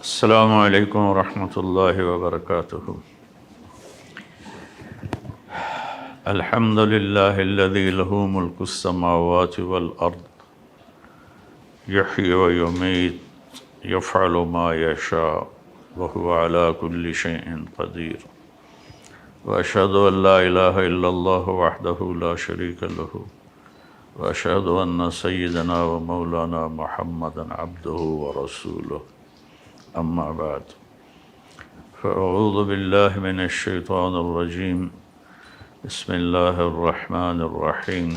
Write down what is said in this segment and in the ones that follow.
السلام علیکم ورحمۃ اللہ وبرکاتہ۔ الحمد للہ الذی لہ ملک السماوات والارض یحیی ویمیت یفعل ما یشاء وہو علی کل شیء قدیر، واشہد ان لا الہ الا اللہ وحدہ لا شریک لہ، واشہد ان سیدنا ومولانا محمدا عبدہ ورسولہ، اما بعد فاعوذ باللہ من الشیطان الرجیم، بسم اللہ الرحمن الرحیم۔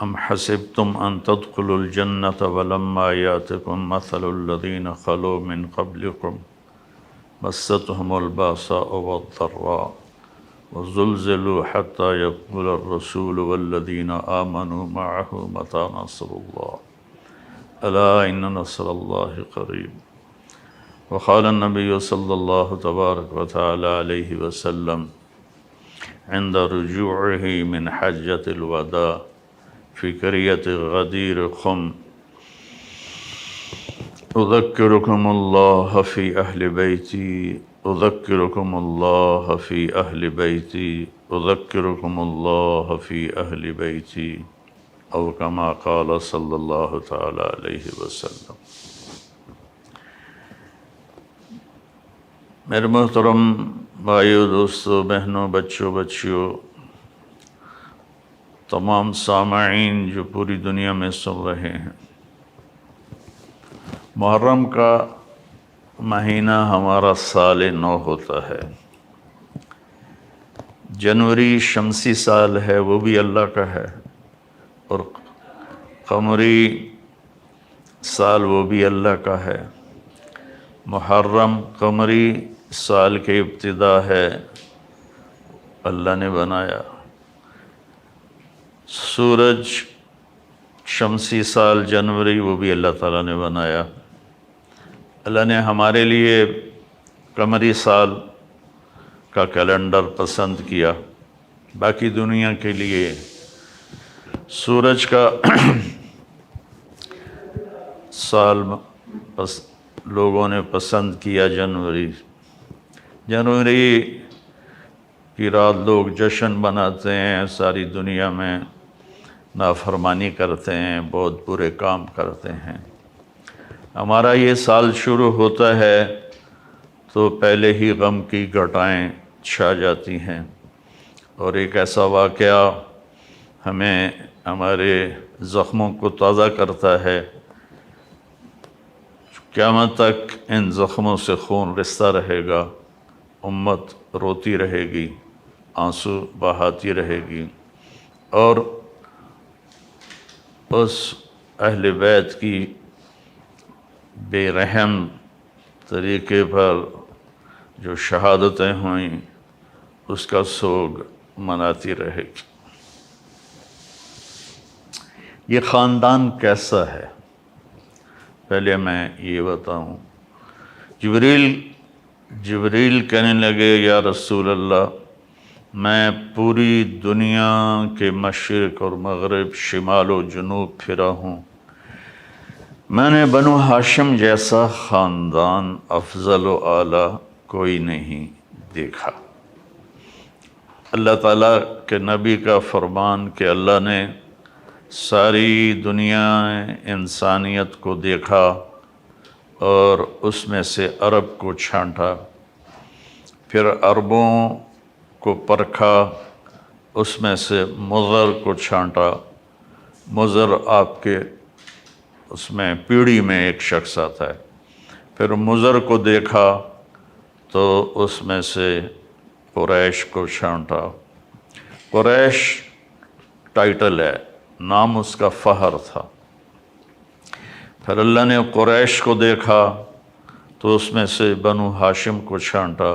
ام حسبتم ان تدخلوا الجنة ولما یاتکم مثل الذین خلوا من قبلکم مستهم الباساء والضراء وزلزلوا حتى يقول الرسول والذین آمنوا معه متى نصر اللہ الا ان نصر اللہ قریب۔ وقال النبی صلی اللہ تبارک وتعالی علیہ وسلم عند رجوعه من حجة الوداع في قرية غدير خم: أذكركم الله في أهل بيتي، أذكركم الله في أهل بيتي، أذكركم الله في أهل بيتي، او کما قال صلی اللہ تعالی علیہ وسلم۔ میرے محترم بھائیو، دوستو، بہنوں، بچیوں، تمام سامعین جو پوری دنیا میں سن رہے ہیں، محرم کا مہینہ ہمارا سال نو ہوتا ہے۔ جنوری شمسی سال ہے، وہ بھی اللہ کا ہے، اور قمری سال وہ بھی اللہ کا ہے۔ محرم قمری سال کی ابتدا ہے، اللہ نے بنایا۔ سورج شمسی سال جنوری وہ بھی اللہ تعالیٰ نے بنایا۔ اللہ نے ہمارے لیے قمری سال کا کیلنڈر پسند کیا، باقی دنیا کے لیے سورج کا سال لوگوں نے پسند کیا جنوری کی رات لوگ جشن مناتے ہیں، ساری دنیا میں نافرمانی کرتے ہیں، بہت برے کام کرتے ہیں۔ ہمارا یہ سال شروع ہوتا ہے تو پہلے ہی غم کی گھٹائیں چھا جاتی ہیں، اور ایک ایسا واقعہ ہمیں ہمارے زخموں کو تازہ کرتا ہے۔ قیامت تک ان زخموں سے خون رستا رہے گا، امت روتی رہے گی، آنسو بہاتی رہے گی، اور اس اہل بیت کی بے رحم طریقے پر جو شہادتیں ہوئیں اس کا سوگ مناتی رہے گی۔ یہ خاندان کیسا ہے؟ پہلے میں یہ بتاؤں۔ جبریل کہنے لگے، یا رسول اللہ، میں پوری دنیا کے مشرق اور مغرب، شمال و جنوب پھرا ہوں، میں نے بنو ہاشم جیسا خاندان افضل و اعلیٰ کوئی نہیں دیکھا۔ اللہ تعالیٰ کے نبی کا فرمان کہ اللہ نے ساری دنیا انسانیت کو دیکھا اور اس میں سے عرب کو چھانٹا، پھر عربوں کو پرکھا، اس میں سے مضر کو چھانٹا۔ مضر آپ کے اس میں پیڑھی میں ایک شخص آتا ہے، پھر مضر کو دیکھا تو اس میں سے قریش کو چھانٹا۔ قریش ٹائٹل ہے، نام اس کا فہر تھا۔ پھر اللہ نے قریش کو دیکھا تو اس میں سے بنو ہاشم کو چھانٹا،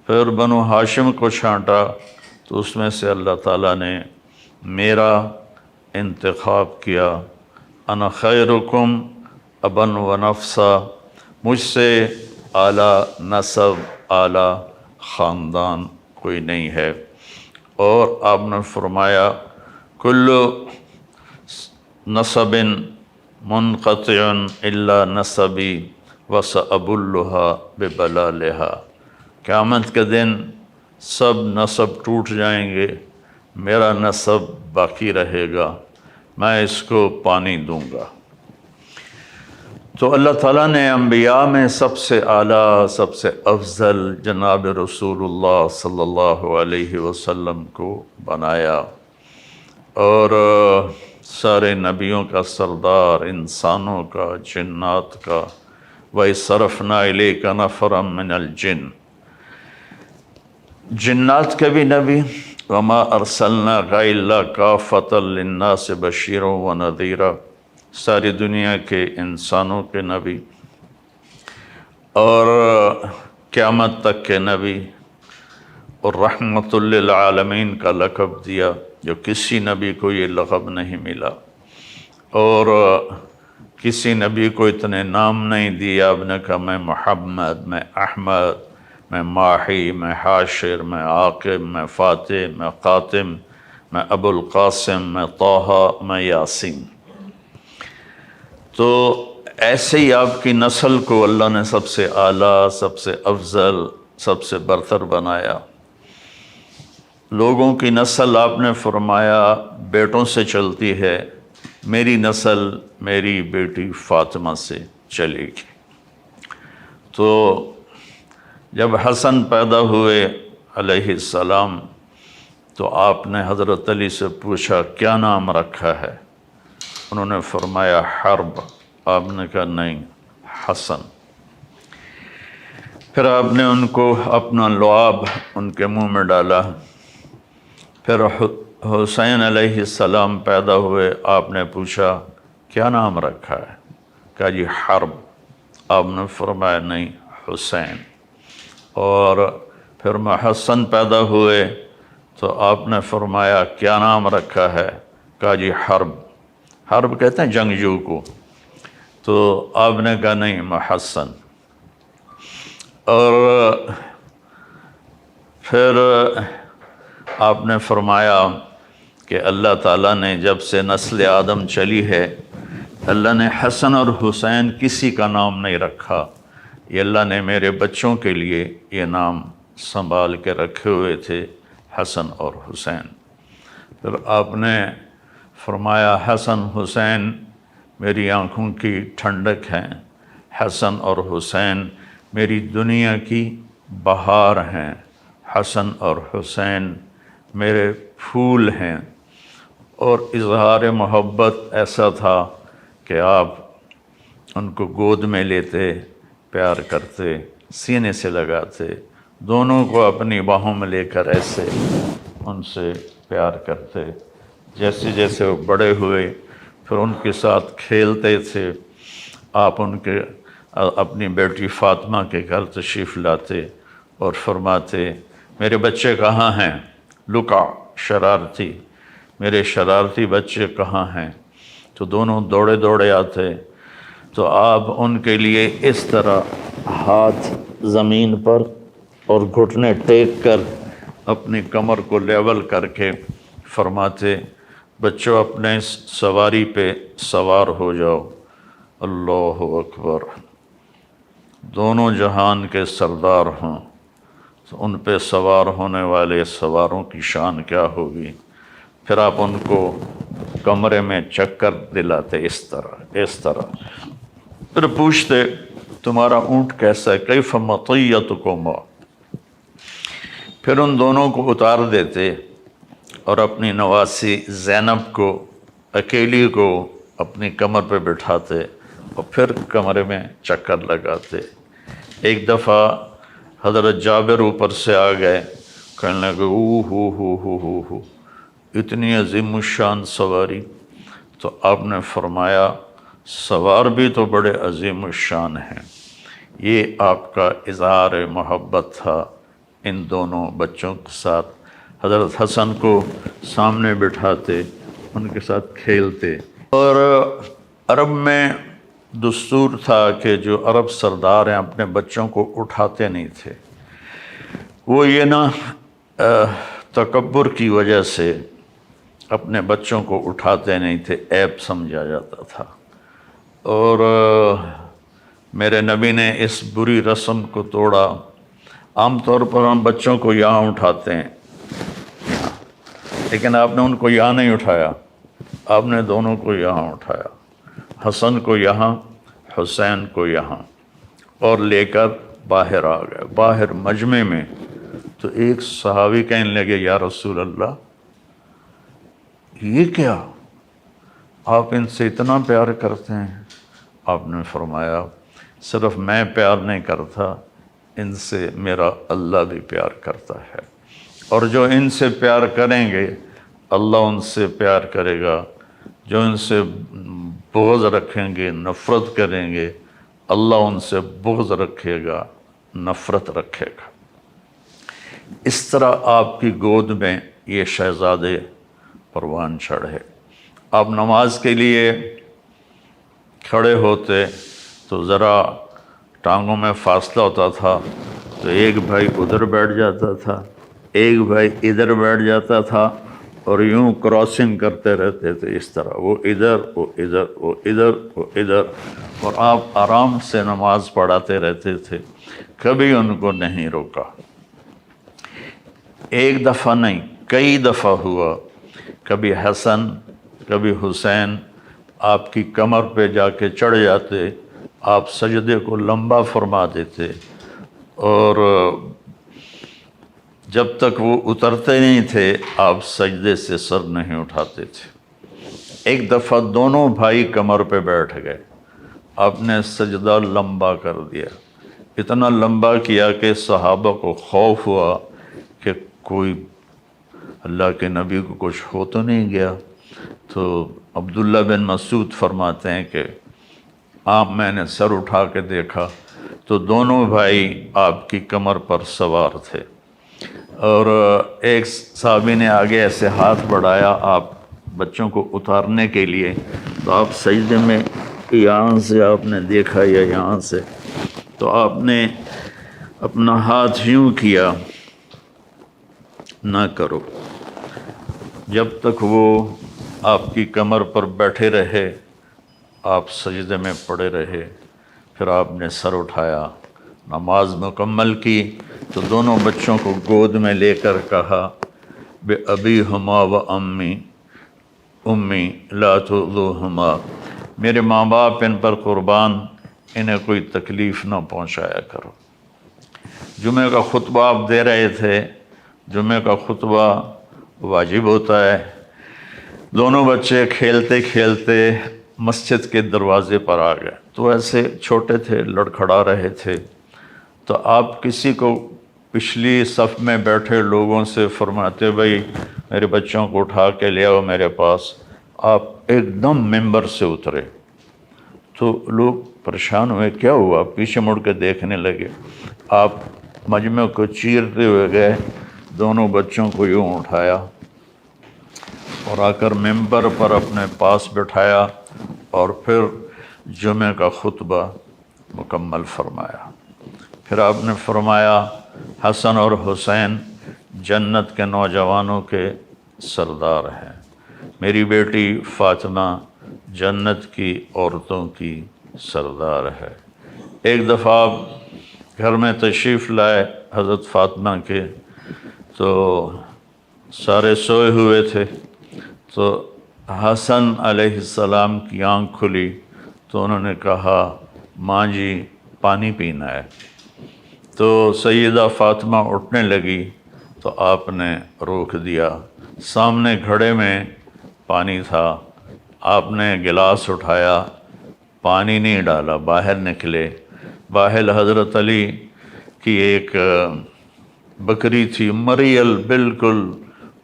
پھر بنو ہاشم کو چھانٹا تو اس میں سے اللہ تعالیٰ نے میرا انتخاب کیا۔ انا خیرکم ابن و نفسا، مجھ سے اعلیٰ نسب، اعلیٰ خاندان کوئی نہیں ہے۔ اور آپ نے فرمایا کل نسب منقطع الا نسبی وسأبلھا ببلالھا، قیامت کے دن سب نسب ٹوٹ جائیں گے، میرا نسب باقی رہے گا، میں اس کو پانی دوں گا۔ تو اللہ تعالیٰ نے انبیاء میں سب سے اعلیٰ، سب سے افضل جناب رسول اللہ صلی اللہ علیہ وسلم کو بنایا، اور سارے نبیوں کا سردار، انسانوں کا، جنات کا۔ وَإِذْ صَرَفْنَا إِلَيْكَ نَفَرًا مِّنَ الْجِنِّ، جنات کے بھی نبی، وَمَا أَرْسَلْنَاكَ إِلَّا كَافَّةً لِلنَّاسِ بَشِيرًا وَنَذِيرًا، ساری دنیا کے انسانوں کے نبی اور قیامت تک کے نبی، اور رحمت للعالمین کا لقب دیا، جو کسی نبی کو یہ لقب نہیں ملا، اور کسی نبی کو اتنے نام نہیں دیا۔ اب نے کہا میں محمد، میں احمد، میں ماحی، میں حاشر، میں عاقب، میں فاتح، میں قاتم، میں ابو القاسم، میں طٰہٰ، میں یاسین۔ تو ایسے ہی آپ کی نسل کو اللہ نے سب سے اعلیٰ، سب سے افضل، سب سے برتر بنایا۔ لوگوں کی نسل آپ نے فرمایا بیٹوں سے چلتی ہے، میری نسل میری بیٹی فاطمہ سے چلے گی۔ تو جب حسن پیدا ہوئے علیہ السلام تو آپ نے حضرت علی سے پوچھا کیا نام رکھا ہے؟ انہوں نے فرمایا حرب۔ آپ نے کہا نہیں، حسن۔ پھر آپ نے ان کو اپنا لعاب ان کے منہ میں ڈالا۔ پھر حسین علیہ السلام پیدا ہوئے، آپ نے پوچھا کیا نام رکھا ہے؟ کہا جی حرب۔ آپ نے فرمایا نہیں، حسین۔ اور پھر محسن پیدا ہوئے تو آپ نے فرمایا کیا نام رکھا ہے؟ کہا جی حرب۔ حرب کہتے ہیں جنگجو کو، تو آپ نے کہا نہیں، محسن۔ اور پھر آپ نے فرمایا کہ اللہ تعالیٰ نے جب سے نسل آدم چلی ہے، اللہ نے حسن اور حسین کسی کا نام نہیں رکھا، یہ اللہ نے میرے بچوں کے لیے یہ نام سنبھال کے رکھے ہوئے تھے، حسن اور حسین۔ پھر آپ نے فرمایا حسن حسین میری آنکھوں کی ٹھنڈک ہیں، حسن اور حسین میری دنیا کی بہار ہیں، حسن اور حسین میرے پھول ہیں۔ اور اظہار محبت ایسا تھا کہ آپ ان کو گود میں لیتے، پیار کرتے، سینے سے لگاتے، دونوں کو اپنی باہوں میں لے کر ایسے ان سے پیار کرتے۔ جیسے جیسے وہ بڑے ہوئے پھر ان کے ساتھ کھیلتے تھے۔ آپ ان کے اپنی بیٹی فاطمہ کے گھر تشریف لاتے اور فرماتے میرے بچے کہاں ہیں؟ لکا، شرارتی، میرے شرارتی بچے کہاں ہیں؟ تو دونوں دوڑے دوڑے آتے، تو آپ ان کے لیے اس طرح ہاتھ زمین پر اور گھٹنے ٹیک کر اپنی کمر کو لیول کر کے فرماتے بچوں اپنے سواری پہ سوار ہو جاؤ۔ اللہ اکبر، دونوں جہان کے سردار ہوں تو ان پہ سوار ہونے والے سواروں کی شان کیا ہوگی۔ پھر آپ ان کو کمرے میں چکر دلاتے اس طرح، پھر پوچھتے تمہارا اونٹ کیسا ہے؟ کیف مطیتکم؟ پھر ان دونوں کو اتار دیتے اور اپنی نواسی زینب کو اکیلی کو اپنی کمر پہ بٹھاتے اور پھر کمرے میں چکر لگاتے۔ ایک دفعہ حضرت جابر اوپر سے آ گئے، کہنے لگے ہو اتنی عظیم الشان سواری۔ تو آپ نے فرمایا سوار بھی تو بڑے عظیم الشان ہیں۔ یہ آپ کا اظہار محبت تھا ان دونوں بچوں کے ساتھ۔ حضرت حسن کو سامنے بٹھاتے، ان کے ساتھ کھیلتے۔ اور عرب میں دستور تھا کہ جو عرب سردار ہیں اپنے بچوں کو اٹھاتے نہیں تھے، وہ یہ نہ تکبر کی وجہ سے اپنے بچوں کو اٹھاتے نہیں تھے، عیب سمجھا جاتا تھا۔ اور میرے نبی نے اس بری رسم کو توڑا۔ عام طور پر ہم بچوں کو یہاں اٹھاتے ہیں، لیکن آپ نے ان کو یہاں نہیں اٹھایا، آپ نے دونوں کو یہاں اٹھایا، حسن کو یہاں، حسین کو یہاں، اور لے کر باہر آ گئے۔ باہر مجمع میں تو ایک صحابی کہنے لگے یا رسول اللہ یہ کیا، آپ ان سے اتنا پیار کرتے ہیں؟ آپ نے فرمایا صرف میں پیار نہیں کرتا، ان سے میرا اللہ بھی پیار کرتا ہے، اور جو ان سے پیار کریں گے اللہ ان سے پیار کرے گا، جو ان سے بغض رکھیں گے، نفرت کریں گے، اللہ ان سے بغض رکھے گا، نفرت رکھے گا۔ اس طرح آپ کی گود میں یہ شہزادے پروان چڑھے۔ آپ نماز کے لیے کھڑے ہوتے تو ذرا ٹانگوں میں فاصلہ ہوتا تھا، تو ایک بھائی ادھر بیٹھ جاتا تھا، ایک بھائی ادھر بیٹھ جاتا تھا، اور یوں کراسنگ کرتے رہتے تھے، اس طرح وہ ادھر وہ ادھر وہ ادھر وہ ادھر، اور آپ آرام سے نماز پڑھاتے رہتے تھے، کبھی ان کو نہیں روکا۔ ایک دفعہ نہیں، کئی دفعہ ہوا، کبھی حسن کبھی حسین آپ کی کمر پہ جا کے چڑھ جاتے، آپ سجدے کو لمبا فرما دیتے، اور جب تک وہ اترتے نہیں تھے آپ سجدے سے سر نہیں اٹھاتے تھے۔ ایک دفعہ دونوں بھائی کمر پہ بیٹھ گئے، آپ نے سجدہ لمبا کر دیا، اتنا لمبا کیا کہ صحابہ کو خوف ہوا کہ کوئی اللہ کے نبی کو کچھ ہو تو نہیں گیا۔ تو عبداللہ بن مسعود فرماتے ہیں کہ میں نے سر اٹھا کے دیکھا تو دونوں بھائی آپ کی کمر پر سوار تھے، اور ایک صحابی نے آگے ایسے ہاتھ بڑھایا آپ بچوں کو اتارنے کے لیے، تو آپ سجدے میں یہاں سے آپ نے دیکھا یا یہاں سے، تو آپ نے اپنا ہاتھ یوں کیا، نہ کرو، جب تک وہ آپ کی کمر پر بیٹھے رہے آپ سجدے میں پڑے رہے۔ پھر آپ نے سر اٹھایا، نماز مکمل کی، تو دونوں بچوں کو گود میں لے کر کہا بِأَبِيهُمَا وَأُمِّي امی لا تؤذوهما، میرے ماں باپ ان پر قربان، انہیں کوئی تکلیف نہ پہنچایا کرو۔ جمعہ کا خطبہ آپ دے رہے تھے، جمعہ کا خطبہ واجب ہوتا ہے۔ دونوں بچے کھیلتے کھیلتے مسجد کے دروازے پر آ گئے، تو ایسے چھوٹے تھے، لڑکھڑا رہے تھے، تو آپ کسی کو پچھلی صف میں بیٹھے لوگوں سے فرماتے بھائی میرے بچوں کو اٹھا کے لے آؤ میرے پاس۔ آپ ایک دم ممبر سے اترے تو لوگ پریشان ہوئے، کیا ہوا؟ پیچھے مڑ کے دیکھنے لگے، آپ مجمع کو چیرتے ہوئے گئے، دونوں بچوں کو یوں اٹھایا اور آ کر ممبر پر اپنے پاس بٹھایا، اور پھر جمعہ کا خطبہ مکمل فرمایا۔ پھر آپ نے فرمایا حسن اور حسین جنت کے نوجوانوں کے سردار ہیں، میری بیٹی فاطمہ جنت کی عورتوں کی سردار ہے۔ ایک دفعہ آپ گھر میں تشریف لائے حضرت فاطمہ کے، تو سارے سوئے ہوئے تھے، تو حسن علیہ السلام کی آنکھ کھلی تو انہوں نے کہا ماں جی پانی پینا ہے، تو سیدہ فاطمہ اٹھنے لگی تو آپ نے روک دیا۔ سامنے گھڑے میں پانی تھا، آپ نے گلاس اٹھایا، پانی نہیں ڈالا، باہر نکلے، باہر حضرت علی کی ایک بکری تھی مریل بالکل،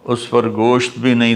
اس پر گوشت بھی نہیں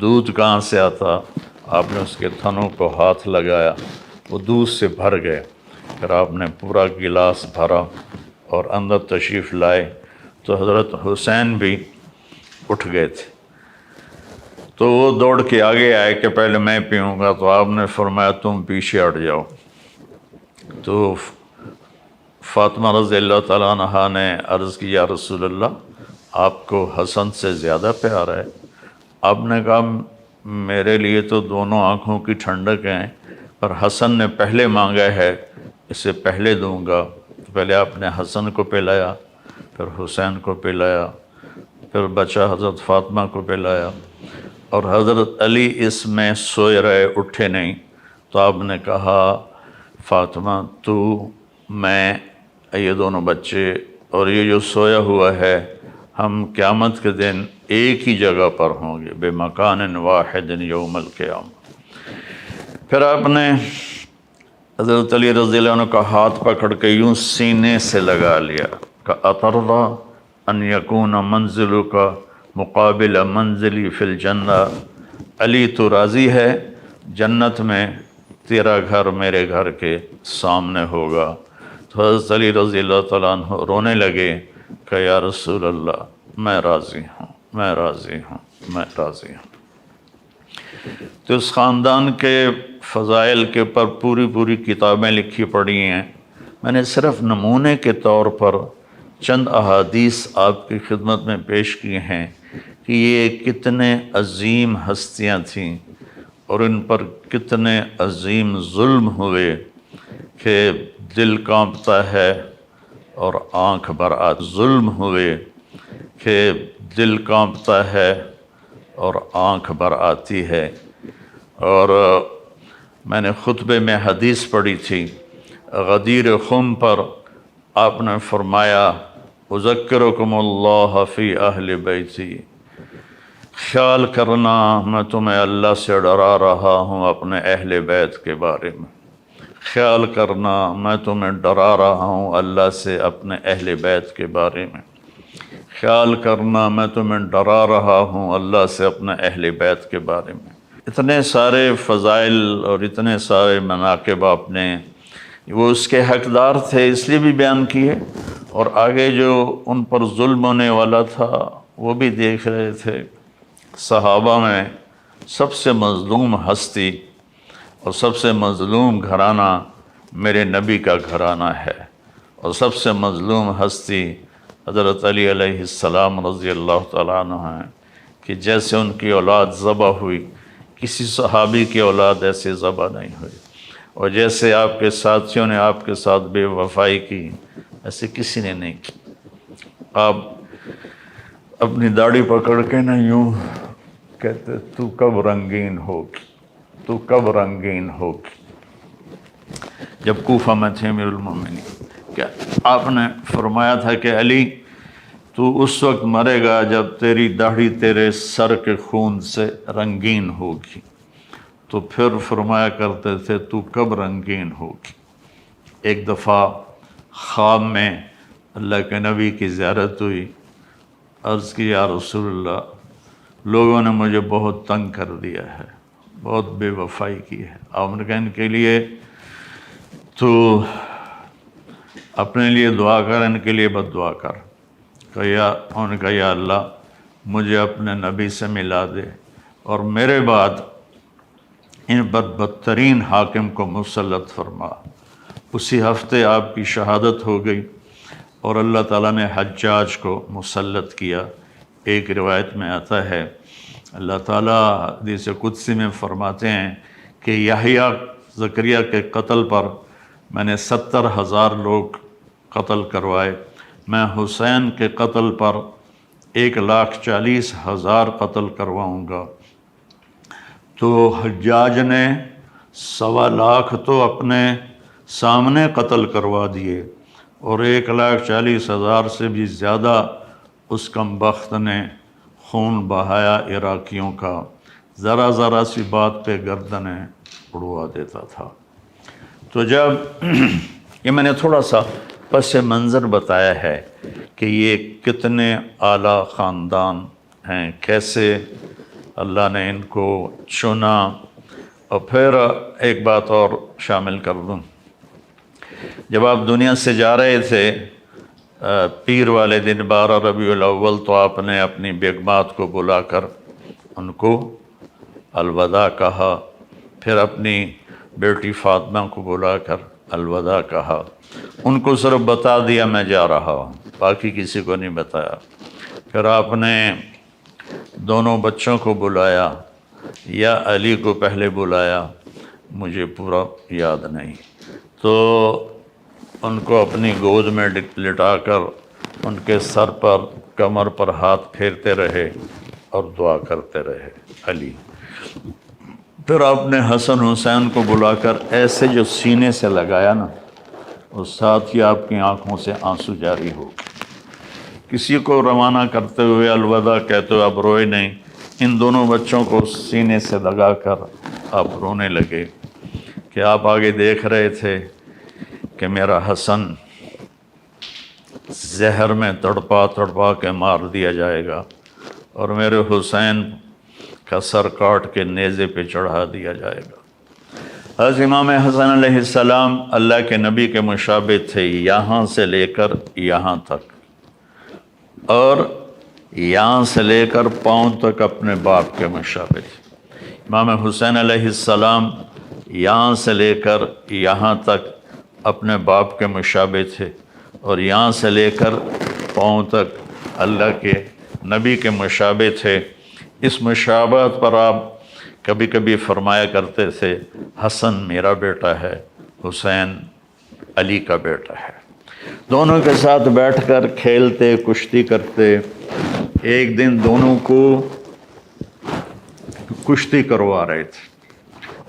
دودھ کہاں سے آتا؟ آپ نے اس کے تھنوں کو ہاتھ لگایا، وہ دودھ سے بھر گئے۔ پھر آپ نے پورا گلاس بھرا اور اندر تشریف لائے، تو حضرت حسین بھی اٹھ گئے تھے، تو وہ دوڑ کے آگے آئے کہ پہلے میں پیوں گا، تو آپ نے فرمایا تم پیچھے ہٹ جاؤ۔ تو فاطمہ رضی اللہ تعالیٰ عنہا نے عرض کی یا رسول اللہ آپ کو حسن سے زیادہ پیار ہے؟ آپ نے کہا میرے لیے تو دونوں آنکھوں کی ٹھنڈک ہیں، پر حسن نے پہلے مانگا ہے، اسے پہلے دوں گا۔ پہلے آپ نے حسن کو پلایا، پھر حسین کو پلایا، پھر بچہ حضرت فاطمہ کو پلایا، اور حضرت علی اس میں سوئے رہے، اٹھے نہیں۔ تو آپ نے کہا فاطمہ تو میں یہ دونوں بچے اور یہ جو سویا ہوا ہے، ہم قیامت کے دن ایک ہی جگہ پر ہوں گے، بے مکان واحد یوم القیامہ۔ پھر آپ نے حضرت علی رضی اللہ عنہ کا ہاتھ پکڑ کے یوں سینے سے لگا لیا کہ اَتَرْضَىٰ أَن يَكُونَ مَنزِلُكَ مُقَابِلَ مَنزِلِي فِي الْجَنَّةِ، علی تو راضی ہے جنت میں تیرا گھر میرے گھر کے سامنے ہوگا۔ تو حضرت علی رضی اللہ تعالیٰ عنہ رونے لگے کہ یا رسول اللہ میں راضی ہوں، میں راضی ہوں، میں راضی ہوں۔ تو اس خاندان کے فضائل کے پر پوری کتابیں لکھی پڑی ہیں۔ میں نے صرف نمونے کے طور پر چند احادیث آپ کی خدمت میں پیش کی ہیں کہ یہ کتنے عظیم ہستیاں تھیں اور ان پر کتنے عظیم ظلم ہوئے کہ دل کانپتا ہے اور آنکھ بھر آتی، ظلم ہوئے کہ دل کانپتا ہے اور آنکھ بھر آتی ہے۔ اور میں نے خطبے میں حدیث پڑھی تھی، غدیر خم پر آپ نے فرمایا اذکرکم اللہ فی اہل بیتی، خیال کرنا میں تمہیں اللہ سے ڈرا رہا ہوں اپنے اہل بیت کے بارے میں، خیال کرنا میں تمہیں ڈرا رہا ہوں اللہ سے اپنے اہل بیت کے بارے میں، خیال کرنا میں تمہیں ڈرا رہا ہوں اللہ سے اپنے اہل بیت کے بارے میں۔ اتنے سارے فضائل اور اتنے سارے مناقب آپ نے، وہ اس کے حقدار تھے اس لیے بھی بیان کیے، اور آگے جو ان پر ظلم ہونے والا تھا وہ بھی دیکھ رہے تھے۔ صحابہ میں سب سے مظلوم ہستی اور سب سے مظلوم گھرانہ میرے نبی کا گھرانہ ہے، اور سب سے مظلوم ہستی حضرت علی علیہ السلام رضی اللہ تعالیٰ عنہ ہیں، کہ جیسے ان کی اولاد ذبح ہوئی، کسی صحابی کی اولاد ایسے ذبح نہیں ہوئی، اور جیسے آپ کے ساتھیوں نے آپ کے ساتھ بے وفائی کی ایسے کسی نے نہیں کی۔ آپ اپنی داڑھی پکڑ کے نہ یوں کہتے تو کب رنگین ہوگی، تو کب رنگین ہوگی، جب کوفہ میں تھے امیر المومنین، کہ آپ نے فرمایا تھا کہ علی تو اس وقت مرے گا جب تیری داڑھی تیرے سر کے خون سے رنگین ہوگی۔ تو پھر فرمایا کرتے تھے تو کب رنگین ہوگی۔ ایک دفعہ خواب میں اللہ کے نبی کی زیارت ہوئی، عرض کی یا رسول اللہ لوگوں نے مجھے بہت تنگ کر دیا ہے، بہت بے وفائی کی ہے۔ آپ نے کہا ان کے لیے تو اپنے لیے دعا کر، ان کے لیے بد دعا کر۔ انہوں نے کہا یا اللہ مجھے اپنے نبی سے ملا دے اور میرے بعد ان بدترین حاکم کو مسلط فرما۔ اسی ہفتے آپ کی شہادت ہو گئی اور اللہ تعالیٰ نے حجاج کو مسلط کیا۔ ایک روایت میں آتا ہے اللہ تعالیٰ حدیث قدسی میں فرماتے ہیں کہ یحییٰ زکریا کے قتل پر میں نے 70,000 لوگ قتل کروائے، میں حسین کے قتل پر 1,40,000 قتل کرواؤں گا۔ تو حجاج نے 1.25 تو اپنے سامنے قتل کروا دیے، اور 1,40,000 سے بھی زیادہ اس کمبخت نے خون بہایا عراقیوں کا، ذرا سی بات پہ گردنیں اڑوا دیتا تھا۔ تو جب یہ میں نے تھوڑا سا پس منظر بتایا ہے کہ یہ کتنے اعلیٰ خاندان ہیں، کیسے اللہ نے ان کو چنا۔ اور پھر ایک بات اور شامل کر دوں، جب آپ دنیا سے جا رہے تھے پیر والے دن 12 ربیع الاول، تو آپ نے اپنی بیگمات کو بلا کر ان کو الوداع کہا، پھر اپنی بیٹی فاطمہ کو بلا کر الوداع کہا، ان کو صرف بتا دیا میں جا رہا ہوں، باقی کسی کو نہیں بتایا۔ پھر آپ نے دونوں بچوں کو بلایا، یا علی کو پہلے بلایا، مجھے پورا یاد نہیں۔ تو ان کو اپنی گود میں لٹا کر ان کے سر پر کمر پر ہاتھ پھیرتے رہے اور دعا کرتے رہے علی۔ پھر آپ نے حسن حسین کو بلا کر ایسے جو سینے سے لگایا نا، اور ساتھ ہی آپ کی آنکھوں سے آنسو جاری ہو گئے۔ کسی کو روانہ کرتے ہوئے الوداع کہتے ہوئے آپ روئے نہیں، ان دونوں بچوں کو سینے سے لگا کر آپ رونے لگے کہ آپ آگے دیکھ رہے تھے کہ میرا حسن زہر میں تڑپا تڑپا کے مار دیا جائے گا اور میرے حسین کا سر کاٹ کے نیزے پہ چڑھا دیا جائے گا۔ حضرت امام حسن علیہ السلام اللہ کے نبی کے مشابہ تھے، یہاں سے لے کر یہاں تک، اور یہاں سے لے کر پاؤں تک اپنے باپ کے مشابہ تھے۔ امام حسین علیہ السلام یہاں سے لے کر یہاں تک اپنے باپ کے مشابہ تھے، اور یہاں سے لے کر پاؤں تک اللہ کے نبی کے مشابہ تھے۔ اس مشابہت پر آپ کبھی کبھی فرمایا کرتے تھے حسن میرا بیٹا ہے، حسین علی کا بیٹا ہے۔ دونوں کے ساتھ بیٹھ کر کھیلتے، کشتی کرتے۔ ایک دن دونوں کو کشتی کروا رہے تھے،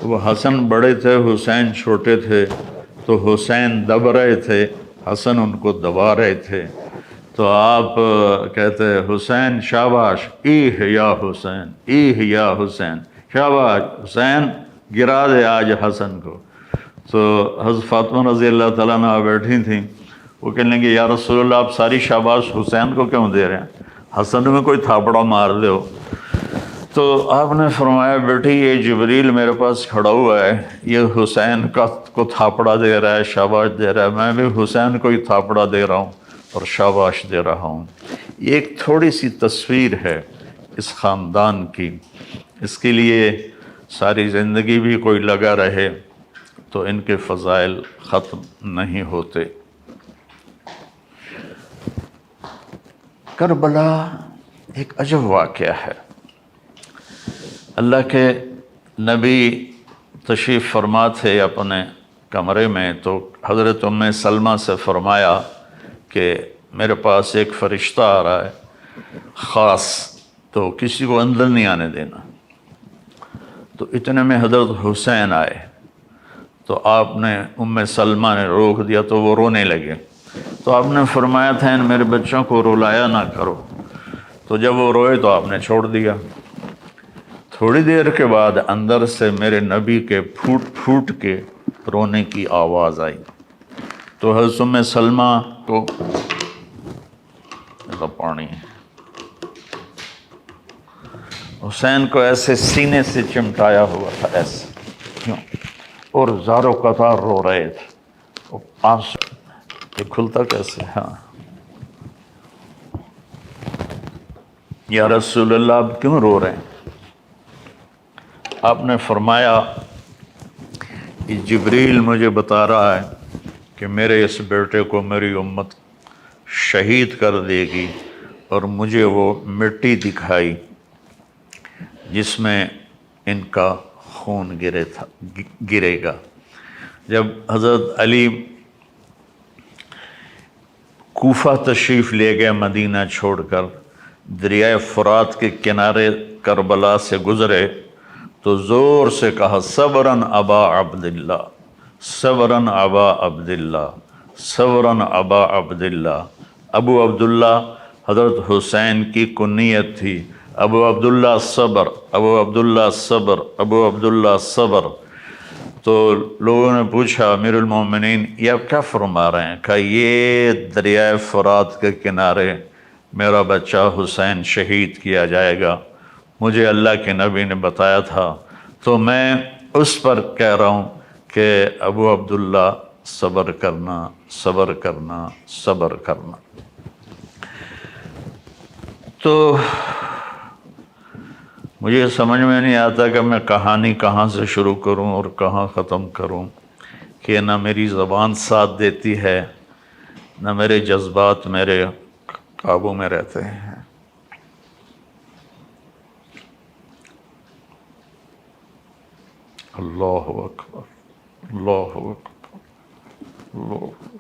وہ حسن بڑے تھے، حسین چھوٹے تھے، تو حسین دب رہے تھے، حسن ان کو دبا رہے تھے۔ تو آپ کہتے حسین شاباش، ایہ یا حسین، ایہ یا حسین، شاباش حسین، گرا دے آج حسن کو۔ تو حضرت فاطمہ رضی اللہ تعالیٰ عنہ بیٹھی تھیں، وہ کہنے لگے یا رسول اللہ آپ ساری شاباش حسین کو کیوں دے رہے ہیں، حسن میں کوئی تھاپڑا مار دو۔ تو آپ نے فرمایا بیٹی یہ جبریل میرے پاس کھڑا ہوا ہے، یہ حسین کو تھاپڑا دے رہا ہے، شاباش دے رہا ہے، میں بھی حسین کو ہی تھاپڑا دے رہا ہوں اور شاباش دے رہا ہوں۔ یہ ایک تھوڑی سی تصویر ہے اس خاندان کی، اس کے لیے ساری زندگی بھی کوئی لگا رہے تو ان کے فضائل ختم نہیں ہوتے۔ کربلا ایک عجب واقعہ ہے۔ اللہ کے نبی تشریف فرما تھے اپنے کمرے میں، تو حضرت ام سلمہ سے فرمایا کہ میرے پاس ایک فرشتہ آ رہا ہے خاص، تو کسی کو اندر نہیں آنے دینا۔ تو اتنے میں حضرت حسین آئے، تو آپ نے ام سلمہ نے روک دیا تو وہ رونے لگے، تو آپ نے فرمایا تھا ان میرے بچوں کو رلایا نہ کرو، تو جب وہ روئے تو آپ نے چھوڑ دیا۔ تھوڑی دیر کے بعد اندر سے میرے نبی کے پھوٹ پھوٹ کے رونے کی آواز آئی، تو حضرت ام سلمہ کو پانی حسین کو ایسے سینے سے چمٹایا ہوا تھا، ایسے کیوں، اور زاروں قطار رو رہے تھے، وہ آنسو یہ کھلتا کیسے، ہاں یا رسول اللہ آپ کیوں رو رہے ہیں؟ آپ نے فرمایا کہ جبریل مجھے بتا رہا ہے کہ میرے اس بیٹے کو میری امت شہید کر دے گی، اور مجھے وہ مٹی دکھائی جس میں ان کا خون گرے گا۔ جب حضرت علی کوفہ تشریف لے گئے مدینہ چھوڑ کر، دریائے فرات کے کنارے کربلا سے گزرے تو زور سے کہا صبراً ابا عبداللہ، صبراً ابا عبداللہ، صبراً ابا عبداللہ۔ ابو عبداللہ حضرت حسین کی کنیت تھی، ابو عبداللہ صبر، ابو عبداللہ صبر، ابو عبداللہ صبر۔ تو لوگوں نے پوچھا امیر المومنین یہ آپ کیا فرما رہے ہیں؟ کہا یہ دریائے فرات کے کنارے میرا بچہ حسین شہید کیا جائے گا، مجھے اللہ کے نبی نے بتایا تھا، تو میں اس پر کہہ رہا ہوں کہ ابو عبداللہ صبر کرنا، صبر کرنا، صبر کرنا۔ تو مجھے سمجھ میں نہیں آتا کہ میں کہانی کہاں سے شروع کروں اور کہاں ختم کروں، کہ نہ میری زبان ساتھ دیتی ہے، نہ میرے جذبات میرے قابو میں رہتے ہیں۔ اللہ اکبر، اللہ اکبر، اللہ اکبر۔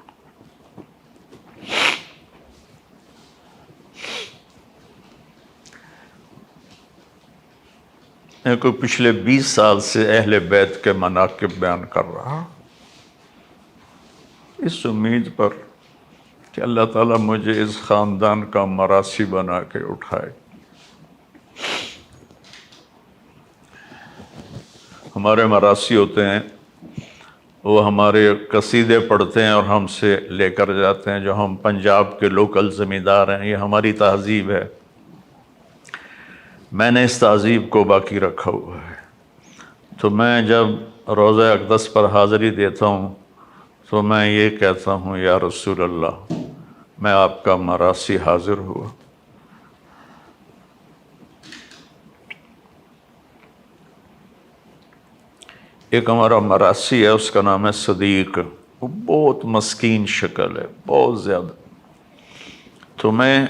میں کو پچھلے 20 سال سے اہل بیت کے مناقب بیان کر رہا، اس امید پر کہ اللہ تعالیٰ مجھے اس خاندان کا مراثی بنا کے اٹھائے۔ ہمارے مراثی ہوتے ہیں، وہ ہمارے قصیدے پڑھتے ہیں اور ہم سے لے کر جاتے ہیں، جو ہم پنجاب کے لوکل زمیندار ہیں، یہ ہماری تہذیب ہے۔ میں نے اس تہذیب کو باقی رکھا ہوا ہے، تو میں جب روضہ اقدس پر حاضری دیتا ہوں تو میں یہ کہتا ہوں، یا رسول اللہ، میں آپ کا مراثی حاضر ہوا۔ ایک ہمارا مراثی ہے، اس کا نام ہے صدیق، وہ بہت مسکین شکل ہے، بہت زیادہ۔ تو میں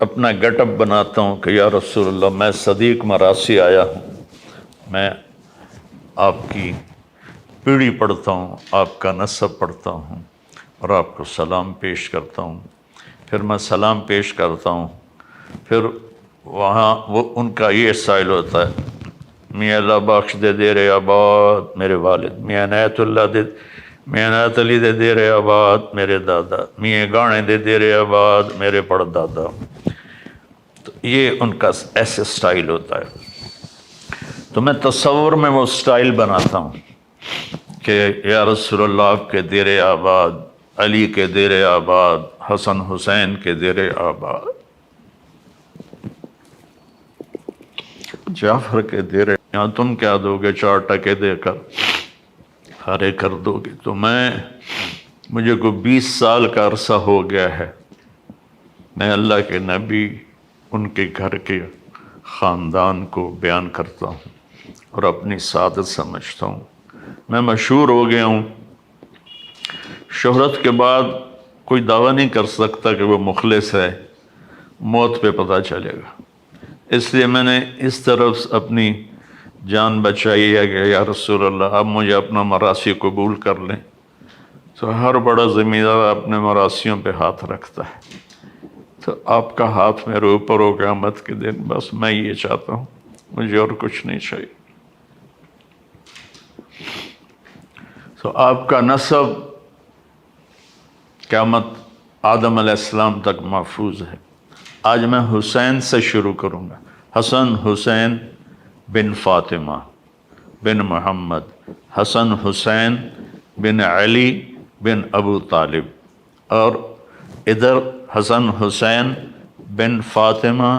اپنا گیٹ اپ بناتا ہوں کہ یا رسول اللہ، میں صدیق مراثی آیا ہوں، میں آپ کی پیڑھی پڑھتا ہوں، آپ کا نسب پڑھتا ہوں اور آپ کو سلام پیش کرتا ہوں۔ پھر میں سلام پیش کرتا ہوں، پھر وہاں وہ ان کا یہ سائل ہوتا ہے، میاں اللہ بخش دے دیر آباد میرے والد، میاں عنایت علی دے دیر آباد میرے دادا، میاں گانے دے دیر آباد میرے پڑدادا۔ تو یہ ان کا ایسے سٹائل ہوتا ہے۔ تو میں تصور میں وہ سٹائل بناتا ہوں کہ یا رسول اللہ، آپ کے دیر آباد، علی کے دیر آباد، حسن حسین کے دیر آباد، جعفر کے دیر، یہاں تم کیا دو گے 4 ٹکے دے کر ہارے کر دو گے۔ تو مجھے کو 20 سال کا عرصہ ہو گیا ہے، میں اللہ کے نبی، ان کے گھر کے خاندان کو بیان کرتا ہوں اور اپنی سعادت سمجھتا ہوں۔ میں مشہور ہو گیا ہوں، شہرت کے بعد کوئی دعویٰ نہیں کر سکتا کہ وہ مخلص ہے، موت پہ پتہ چلے گا۔ اس لیے میں نے اس طرف اپنی جان بچائی ہے کہ یا رسول اللہ، آپ مجھے اپنا مراثی قبول کر لیں۔ تو ہر بڑا زمیندار اپنے مراسیوں پہ ہاتھ رکھتا ہے، تو آپ کا ہاتھ میرے اوپر ہو قیامت کے دن، بس میں یہ چاہتا ہوں، مجھے اور کچھ نہیں چاہیے۔ تو آپ کا نسب قیامت آدم علیہ السلام تک محفوظ ہے۔ آج میں حسین سے شروع کروں گا، حسن حسین بن فاطمہ بن محمد، حسن حسین بن علی بن ابو طالب، اور ادھر حسن حسین بن فاطمہ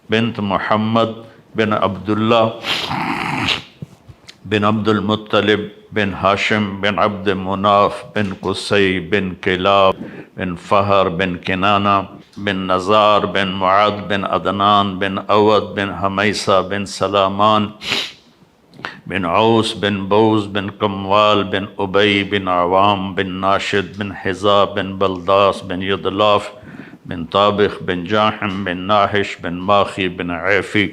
بنت محمد بن عبداللہ بن عبد المطلب بن ہاشم بن عبد مناف بن قصی بن کلاب بن فہر بن کنانہ بن نزار بن معد بن عدنان بن اود بن حمیسہ بن سلامان بن عوس بن بوز بن کموال بن ابی بن عوام بن ناشد بن حذا بن بلداس بن یدلاف بن طابخ بن جاحم بن ناحش بن ماخی بن عیفی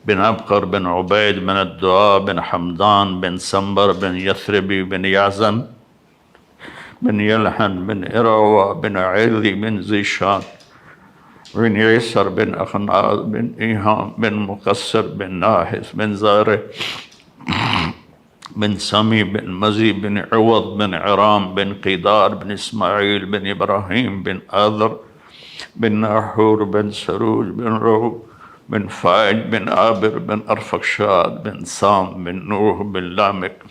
بن عبقر بن عبید بن الدعاء بن حمدان بن سمبر بن یثربی بن یعزن بن یلحن بن اروہ بن عیلی بن زیشان بن عیسر بن اخناز بن ایہام بن مقصر بن ناحس بن زارع بن سمی بن مزی بن عوض بن عرام بن قیدار بن اسماعیل بن ابراہیم بن آذر بن ناحور بن سروج بن رو بن فائج بن عابر بن ارفخشاد بن سام بن نوح بن لامک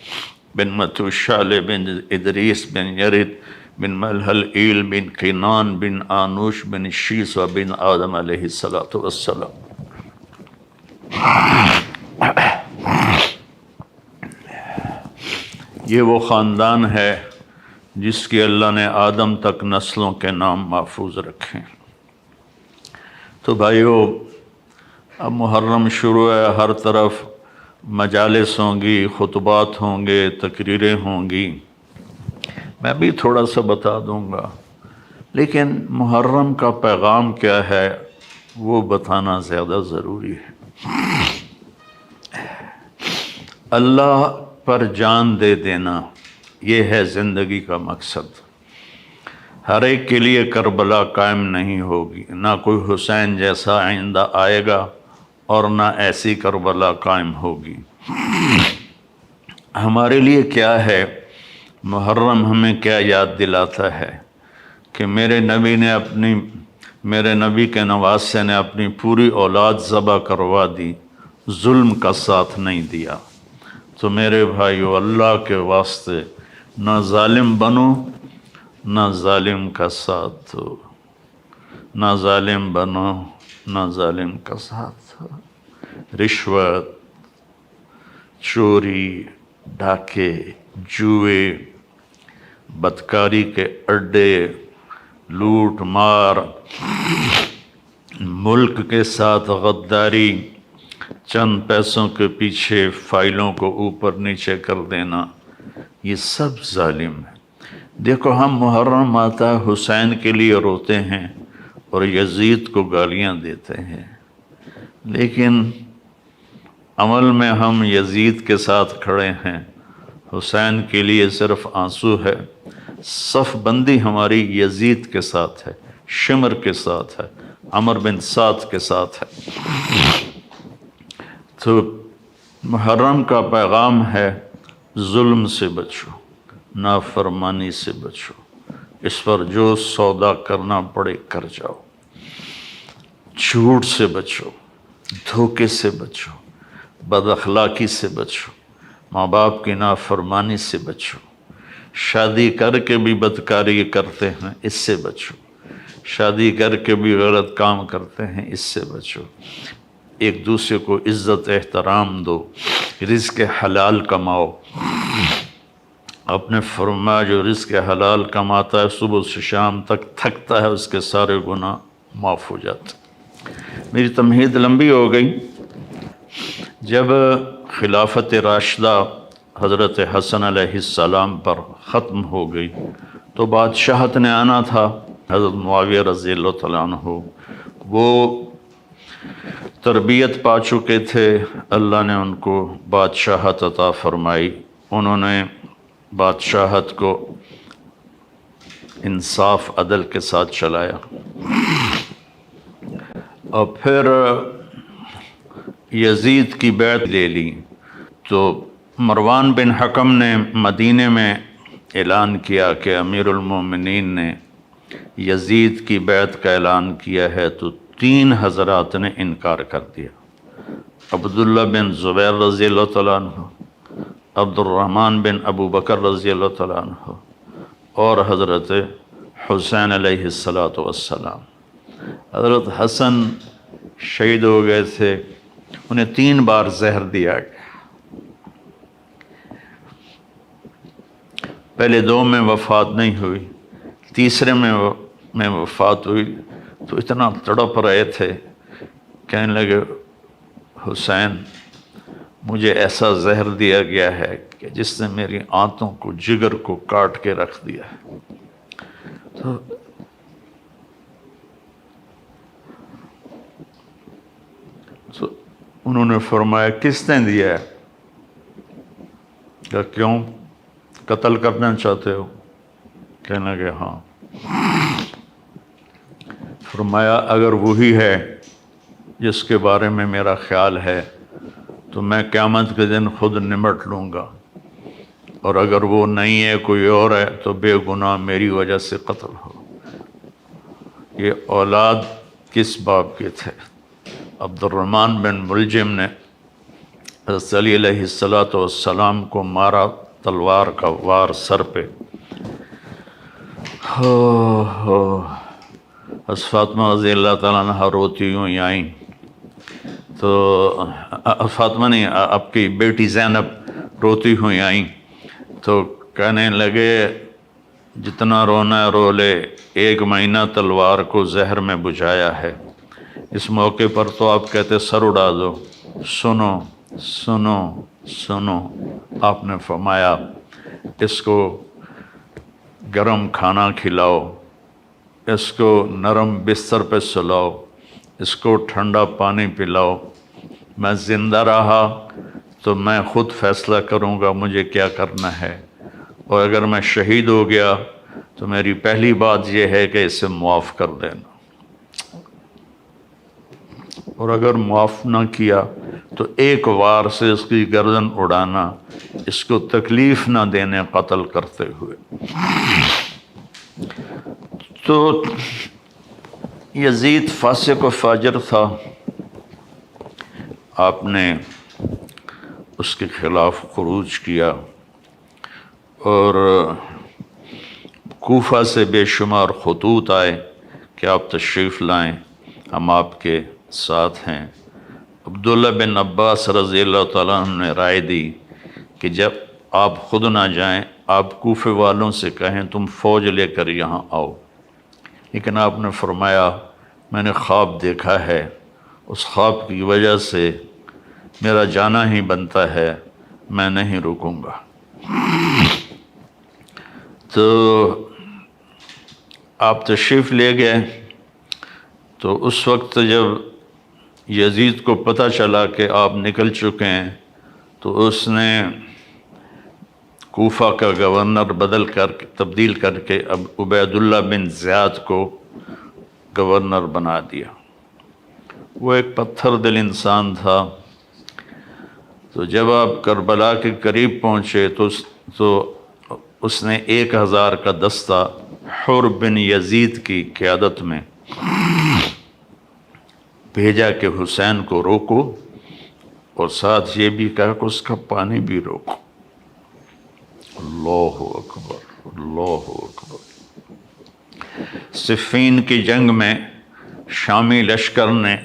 بن متوشال بن ادریس بن یرد بن ملحل بن قینان بن آنوش بن شیسہ بن آدم علیہ السلام۔ یہ وہ خاندان ہے جس کی اللہ نے آدم تک نسلوں کے نام محفوظ رکھے۔ تو بھائیو، اب محرم شروع ہے، ہر طرف مجالس ہوں گی، خطبات ہوں گے، تقریریں ہوں گی، میں بھی تھوڑا سا بتا دوں گا، لیکن محرم کا پیغام کیا ہے وہ بتانا زیادہ ضروری ہے۔ اللہ پر جان دے دینا، یہ ہے زندگی کا مقصد۔ ہر ایک کے لیے کربلا قائم نہیں ہوگی، نہ کوئی حسین جیسا آئندہ آئے گا اور نہ ایسی کربلا قائم ہوگی۔ ہمارے لیے کیا ہے، محرم ہمیں کیا یاد دلاتا ہے کہ میرے نبی کے نواسے نے اپنی پوری اولاد ذبح کروا دی، ظلم کا ساتھ نہیں دیا۔ تو میرے بھائیو، اللہ کے واسطے نہ ظالم بنو، نہ ظالم کا ساتھ دو، نہ ظالم بنو، نہ ظالم کا ساتھ دو۔ رشوت، چوری، ڈاکے، جوئے، بدکاری کے اڈے، لوٹ مار، ملک کے ساتھ غداری، چند پیسوں کے پیچھے فائلوں کو اوپر نیچے کر دینا، یہ سب ظالم ہے۔ دیکھو، ہم محرم آتا ہے حسین کے لیے روتے ہیں اور یزید کو گالیاں دیتے ہیں، لیکن عمل میں ہم یزید کے ساتھ کھڑے ہیں، حسین کے لیے صرف آنسو ہے۔ صف بندی ہماری یزید کے ساتھ ہے، شمر کے ساتھ ہے، عمر بن سعد کے ساتھ ہے۔ تو محرم کا پیغام ہے، ظلم سے بچو، نافرمانی سے بچو، اس پر جو سودا کرنا پڑے کر جاؤ، جھوٹ سے بچو، دھوکے سے بچو، بد اخلاقی سے بچو، ماں باپ کی نافرمانی سے بچو، شادی کر کے بھی بدکاری کرتے ہیں، اس سے بچو، شادی کر کے بھی غلط کام کرتے ہیں، اس سے بچو، ایک دوسرے کو عزت احترام دو، رزق حلال کماؤ۔ آپ نے فرمایا جو رزق حلال کماتا ہے صبح سے شام تک تھکتا ہے، اس کے سارے گناہ معاف ہو جاتے۔ میری تمہید لمبی ہو گئی۔ جب خلافت راشدہ حضرت حسن علیہ السلام پر ختم ہو گئی تو بادشاہت نے آنا تھا۔ حضرت معاویہ رضی اللہ تعالیٰ عنہ وہ تربیت پا چکے تھے، اللہ نے ان کو بادشاہت عطا فرمائی، انہوں نے بادشاہت کو انصاف عدل کے ساتھ چلایا، اور پھر یزید کی بیعت لے لی۔ تو مروان بن حکم نے مدینے میں اعلان کیا کہ امیر المومنین نے یزید کی بیعت کا اعلان کیا ہے، تو 3 حضرات نے انکار کر دیا۔ عبداللہ بن زبیر رضی اللہ تعالیٰ عنہ، عبد الرحمن بن ابو بکر رضی اللہ تعالیٰ عنہ، اور حضرت حسین علیہ السلام۔ حضرت حسن شہید ہو گئے تھے، انہیں 3 بار زہر دیا گیا، پہلے 2 میں وفات نہیں ہوئی، تیسرے میں وفات ہوئی تو اتنا تڑپ رہے تھے، کہنے لگے حسین مجھے ایسا زہر دیا گیا ہے کہ جس نے میری آنتوں کو، جگر کو کاٹ کے رکھ دیا ہے۔ تو انہوں نے فرمایا کس نے دیا ہے؟ کہ کیوں قتل کرنا چاہتے ہو؟ کہنے لگے ہاں۔ فرمایا اگر وہی ہے جس کے بارے میں میرا خیال ہے تو میں قیامت کے دن خود نمٹ لوں گا، اور اگر وہ نہیں ہے، کوئی اور ہے، تو بے گناہ میری وجہ سے قتل ہو۔ یہ اولاد کس باپ کے تھے؟ عبد الرحمن بن ملجم نے حضرت علی علیہ السلام کو مارا، تلوار کا وار سر پہ۔ فاطمہ رضی اللہ تعالیٰ عنہ روتی ہوئی آئیں، تو فاطمہ نہیں، آپ کی بیٹی زینب روتی ہوئی آئیں تو کہنے لگے جتنا رونا ہے رو لے، 1 مہینہ تلوار کو زہر میں بجھایا ہے، اس موقع پر تو آپ کہتے سر اڑا دو۔ سنو سنو سنو، آپ نے فرمایا اس کو گرم کھانا کھلاؤ، اس کو نرم بستر پہ سلاؤ، اس کو ٹھنڈا پانی پلاؤ۔ میں زندہ رہا تو میں خود فیصلہ کروں گا مجھے کیا کرنا ہے، اور اگر میں شہید ہو گیا تو میری پہلی بات یہ ہے کہ اسے معاف کر دینا، اور اگر معاف نہ کیا تو ایک وار سے اس کی گردن اڑانا، اس کو تکلیف نہ دینے قتل کرتے ہوئے۔ تو یزید فاسق و فاجر تھا، آپ نے اس کے خلاف خروج کیا، اور کوفہ سے بے شمار خطوط آئے کہ آپ تشریف لائیں، ہم آپ کے ساتھ ہیں۔ عبداللہ بن عباس رضی اللہ تعالیٰ عنہ نے رائے دی کہ جب آپ خود نہ جائیں، آپ کوفے والوں سے کہیں تم فوج لے کر یہاں آؤ، لیکن آپ نے فرمایا میں نے خواب دیکھا ہے، اس خواب کی وجہ سے میرا جانا ہی بنتا ہے، میں نہیں رکوں گا۔ تو آپ تشریف لے گئے، تو اس وقت جب یزید کو پتہ چلا کہ آپ نکل چکے ہیں، تو اس نے کوفہ کا گورنر تبدیل کر کے اب عبید اللہ بن زیاد کو گورنر بنا دیا۔ وہ ایک پتھر دل انسان تھا۔ تو جب آپ کربلا کے قریب پہنچے تو اس نے 1000 کا دستہ حر بن یزید کی قیادت میں بھیجا کہ حسین کو روکو، اور ساتھ یہ بھی کہا کہ اس کا پانی بھی روکو۔ اللہ اکبر، اللہ اکبر۔ صفین کی جنگ میں شامی لشکر نے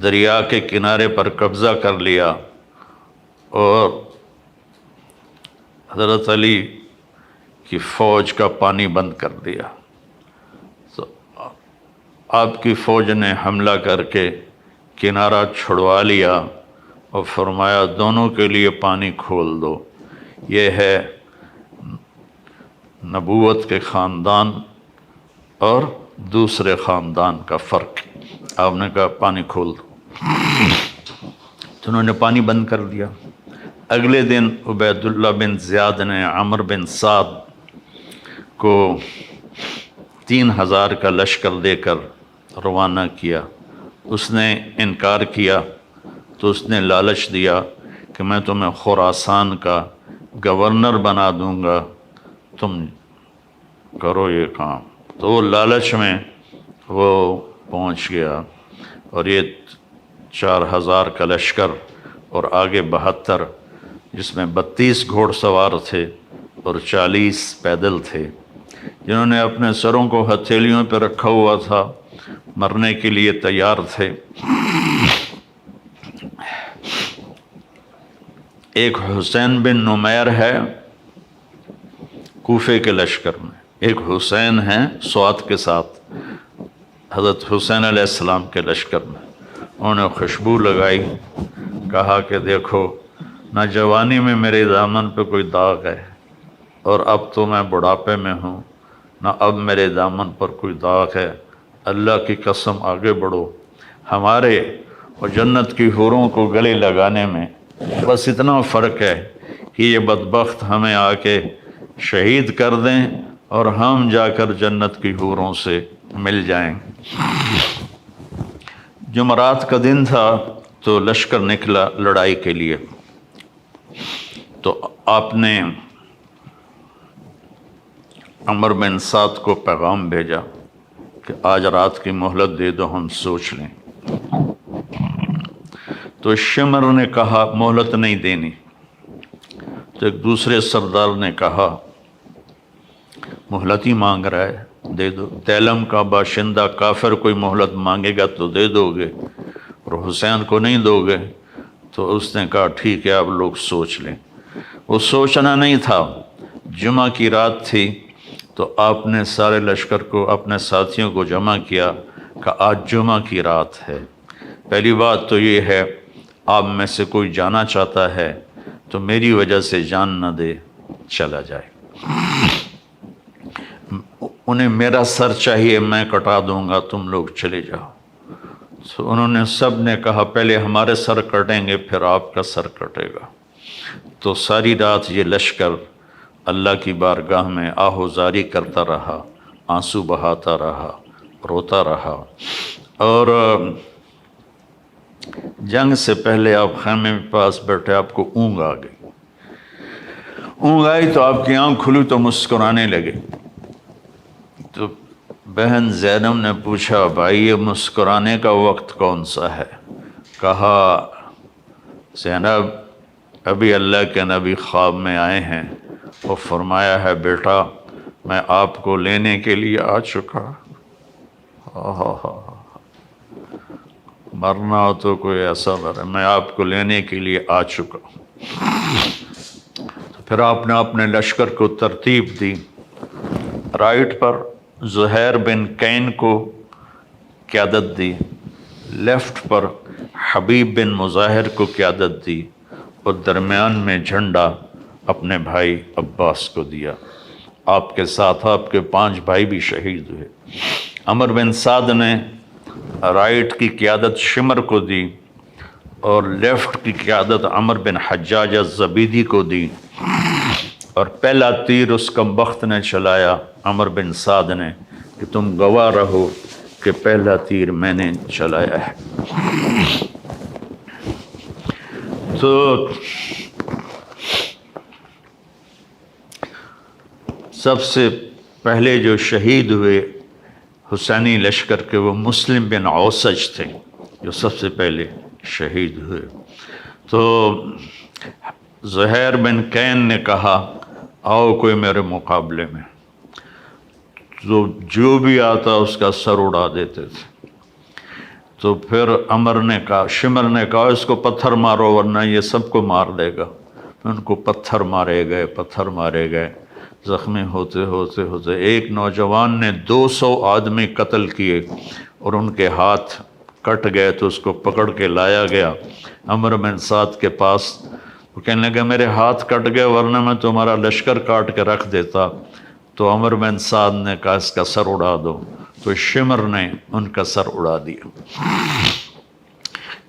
دریا کے کنارے پر قبضہ کر لیا، اور حضرت علی کی فوج کا پانی بند کر دیا۔ تو آپ کی فوج نے حملہ کر کے کنارہ چھڑوا لیا اور فرمایا دونوں کے لیے پانی کھول دو۔ یہ ہے نبوت کے خاندان اور دوسرے خاندان کا فرق۔ آپ نے کہا پانی کھول دو، تو انہوں نے پانی بند کر دیا۔ اگلے دن عبید اللہ بن زیاد نے عمر بن سعد کو 3000 کا لشکر دے کر روانہ کیا۔ اس نے انکار کیا تو اس نے لالچ دیا کہ میں تمہیں خراسان کا گورنر بنا دوں گا، تم کرو یہ کام۔ تو وہ لالچ میں وہ پہنچ گیا، اور یہ 4000 کا لشکر اور آگے 72، جس میں 32 گھوڑ سوار تھے اور 40 پیدل تھے، جنہوں نے اپنے سروں کو ہتھیلیوں پہ رکھا ہوا تھا، مرنے کے لیے تیار تھے۔ ایک حسین بن نمیر ہے کوفے کے لشکر میں، ایک حسین ہے سوات کے ساتھ حضرت حسین علیہ السلام کے لشکر میں۔ انہوں نے خوشبو لگائی، کہا کہ دیکھو نہ جوانی میں میرے دامن پہ کوئی داغ ہے، اور اب تو میں بڑھاپے میں ہوں، نہ اب میرے دامن پر کوئی داغ ہے، اللہ کی قسم آگے بڑھو، ہمارے اور جنت کی حوروں کو گلے لگانے میں بس اتنا فرق ہے کہ یہ بدبخت ہمیں آ کے شہید کر دیں اور ہم جا کر جنت کی حوروں سے مل جائیں۔ جمعرات کا دن تھا تو لشکر نکلا لڑائی کے لیے، تو آپ نے عمر بن سعد کو پیغام بھیجا کہ آج رات کی مہلت دے دو، ہم سوچ لیں۔ تو شمر نے کہا مہلت نہیں دینی۔ تو ایک دوسرے سردار نے کہا مہلت ہی مانگ رہا ہے، دے دو۔ تیلم کا باشندہ کافر کوئی مہلت مانگے گا تو دے دو گے، اور حسین کو نہیں دو گے؟ تو اس نے کہا ٹھیک ہے، آپ لوگ سوچ لیں۔ وہ سوچنا نہیں تھا، جمعہ کی رات تھی، تو آپ نے سارے لشکر کو، اپنے ساتھیوں کو جمع کیا کہ آج جمعہ کی رات ہے۔ پہلی بات تو یہ ہے، آپ میں سے کوئی جانا چاہتا ہے تو میری وجہ سے جان نہ دے، چلا جائے۔ انہیں میرا سر چاہیے، میں کٹا دوں گا، تم لوگ چلے جاؤ۔ تو انہوں نے سب نے کہا پہلے ہمارے سر کٹیں گے پھر آپ کا سر کٹے گا۔ تو ساری رات یہ لشکر اللہ کی بارگاہ میں آہوزاری کرتا رہا، آنسو بہاتا رہا، روتا رہا، اور جنگ سے پہلے آپ خیمے کے پاس بیٹھے، آپ کو اونگ آ گئی۔ اونگ آئی تو آپ کی آنکھ کھلی تو مسکرانے لگے۔ تو بہن زینب نے پوچھا بھائی یہ مسکرانے کا وقت کون سا ہے؟ کہا زینب ابھی اللہ کے نبی خواب میں آئے ہیں، وہ فرمایا ہے بیٹا میں آپ کو لینے کے لیے آ چکا۔ مرنا ہو تو کوئی ایسا مرے، میں آپ کو لینے کے لیے آ چکا۔ پھر آپ نے اپنے لشکر کو ترتیب دی، رائٹ پر زہیر بن کین کو قیادت دی، لیفٹ پر حبیب بن مظاہر کو قیادت دی، اور درمیان میں جھنڈا اپنے بھائی عباس کو دیا۔ آپ کے ساتھ آپ کے 5 بھائی بھی شہید ہوئے۔ عمر بن سعد نے رائٹ کی قیادت شمر کو دی اور لیفٹ کی قیادت عمر بن حجاج الزبیدی کو دی، اور پہلا تیر اس کمبخت نے چلایا عمر بن سعد نے کہ تم گواہ رہو کہ پہلا تیر میں نے چلایا ہے۔ تو سب سے پہلے جو شہید ہوئے حسینی لشکر کے وہ مسلم بن اوسج تھے جو سب سے پہلے شہید ہوئے۔ تو زہیر بن کین نے کہا آؤ کوئی میرے مقابلے میں، تو جو بھی آتا اس کا سر اڑا دیتے تھے۔ تو پھر عمر نے کہا، شمر نے کہا اس کو پتھر مارو ورنہ یہ سب کو مار دے گا۔ ان کو پتھر مارے گئے، زخمی ہوتے ہوتے ایک نوجوان نے 200 آدمی قتل کیے اور ان کے ہاتھ کٹ گئے تو اس کو پکڑ کے لایا گیا عمر بن سعد کے پاس۔ وہ کہنے لگا میرے ہاتھ کٹ گئے ورنہ میں تمہارا لشکر کاٹ کے رکھ دیتا۔ تو عمر بن سعد نے کہا اس کا سر اڑا دو، تو شمر نے ان کا سر اڑا دیا۔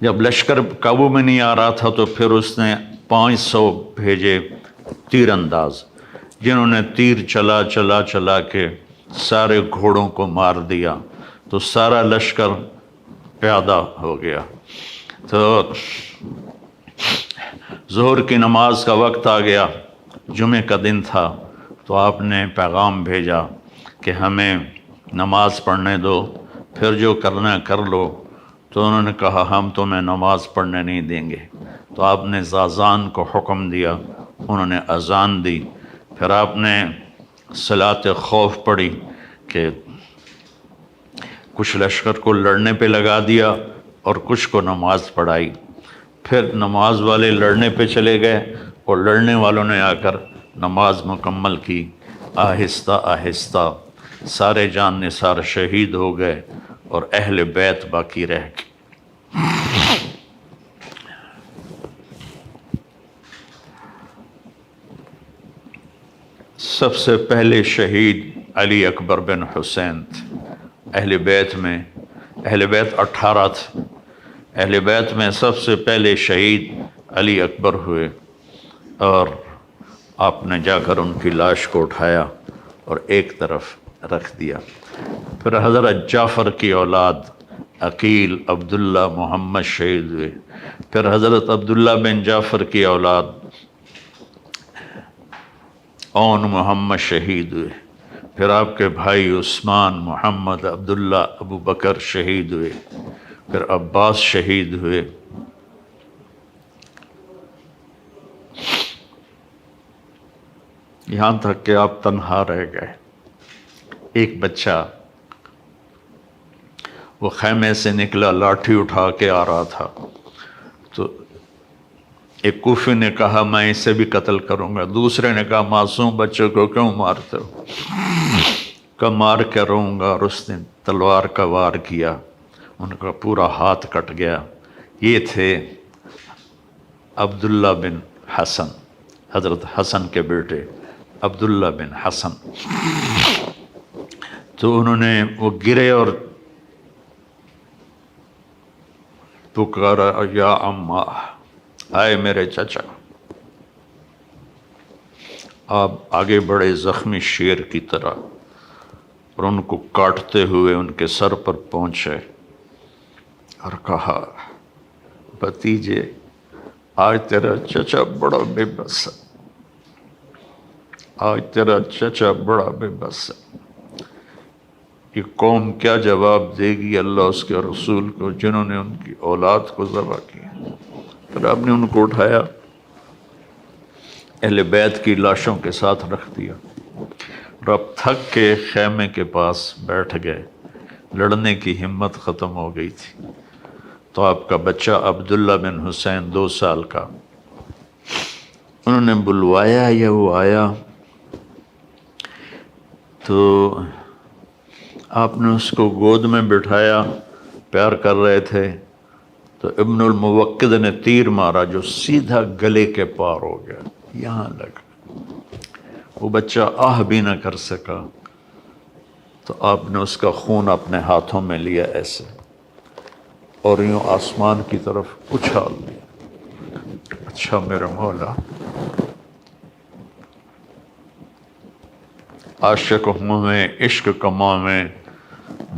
جب لشکر قابو میں نہیں آ رہا تھا تو پھر اس نے 500 بھیجے تیر انداز، جنہوں نے تیر چلا کے سارے گھوڑوں کو مار دیا، تو سارا لشکر پیادہ ہو گیا۔ تو ظہر کی نماز کا وقت آ گیا، جمعہ کا دن تھا، تو آپ نے پیغام بھیجا کہ ہمیں نماز پڑھنے دو، پھر جو کرنا ہے کر لو۔ تو انہوں نے کہا ہم تمہیں نماز پڑھنے نہیں دیں گے۔ تو آپ نے اذان کو حکم دیا، انہوں نے اذان دی، پھر آپ نے صلاۃ خوف پڑھی کہ کچھ لشکر کو لڑنے پہ لگا دیا اور کچھ کو نماز پڑھائی۔ پھر نماز والے لڑنے پہ چلے گئے اور لڑنے والوں نے آ کر نماز مکمل کی۔ آہستہ آہستہ سارے جان نثار شہید ہو گئے اور اہل بیت باقی رہ گئے۔ سب سے پہلے شہید علی اکبر بن حسین تھے۔ اہل بیت 18 تھے، اہل بیت میں سب سے پہلے شہید علی اکبر ہوئے، اور آپ نے جا کر ان کی لاش کو اٹھایا اور ایک طرف رکھ دیا۔ پھر حضرت جعفر کی اولاد عقیل، عبداللہ، محمد شہید ہوئے۔ پھر حضرت عبداللہ بن جعفر کی اولاد اون محمد شہید ہوئے۔ پھر آپ کے بھائی عثمان، محمد، عبداللہ، ابو بکر شہید ہوئے۔ پھر عباس شہید ہوئے۔ یہاں تک کہ آپ تنہا رہ گئے۔ ایک بچہ وہ خیمے سے نکلا، لاٹھی اٹھا کے آ رہا تھا، تو ایک کوفی نے کہا میں اسے بھی قتل کروں گا، دوسرے نے کہا معصوم بچوں کو کیوں مارتے ہو؟ کہ مار کے رہوں گا، اور اس نے تلوار کا وار کیا، ان کا پورا ہاتھ کٹ گیا۔ یہ تھے عبداللہ بن حسن، حضرت حسن کے بیٹے عبداللہ بن حسن۔ تو انہوں نے وہ گرے اور پکارا یا اماں، آئے میرے چچا۔ آپ آگے بڑھے زخمی شیر کی طرح اور ان کو کاٹتے ہوئے ان کے سر پر پہنچے اور کہا بھتیجے آج تیرا چچا بڑا بے بس ہے، آج تیرا چچا بڑا بے بس ہے۔ یہ قوم کیا جواب دے گی اللہ اس کے رسول کو جنہوں نے ان کی اولاد کو ذبح کیا؟ پھر آپ نے ان کو اٹھایا، اہل بیت کی لاشوں کے ساتھ رکھ دیا اور آپ تھک کے خیمے کے پاس بیٹھ گئے۔ لڑنے کی ہمت ختم ہو گئی تھی تو آپ کا بچہ عبداللہ بن حسین 2 سال کا، انہوں نے بلوایا یا وہ آیا تو آپ نے اس کو گود میں بٹھایا، پیار کر رہے تھے تو ابن الموقد نے تیر مارا جو سیدھا گلے کے پار ہو گیا، یہاں لگا۔ وہ بچہ آہ بھی نہ کر سکا تو آپ نے اس کا خون اپنے ہاتھوں میں لیا ایسے اور یوں آسمان کی طرف اچھال دیا۔ اچھا میرے مولا، عاشق ہوں میں عشق کماویں،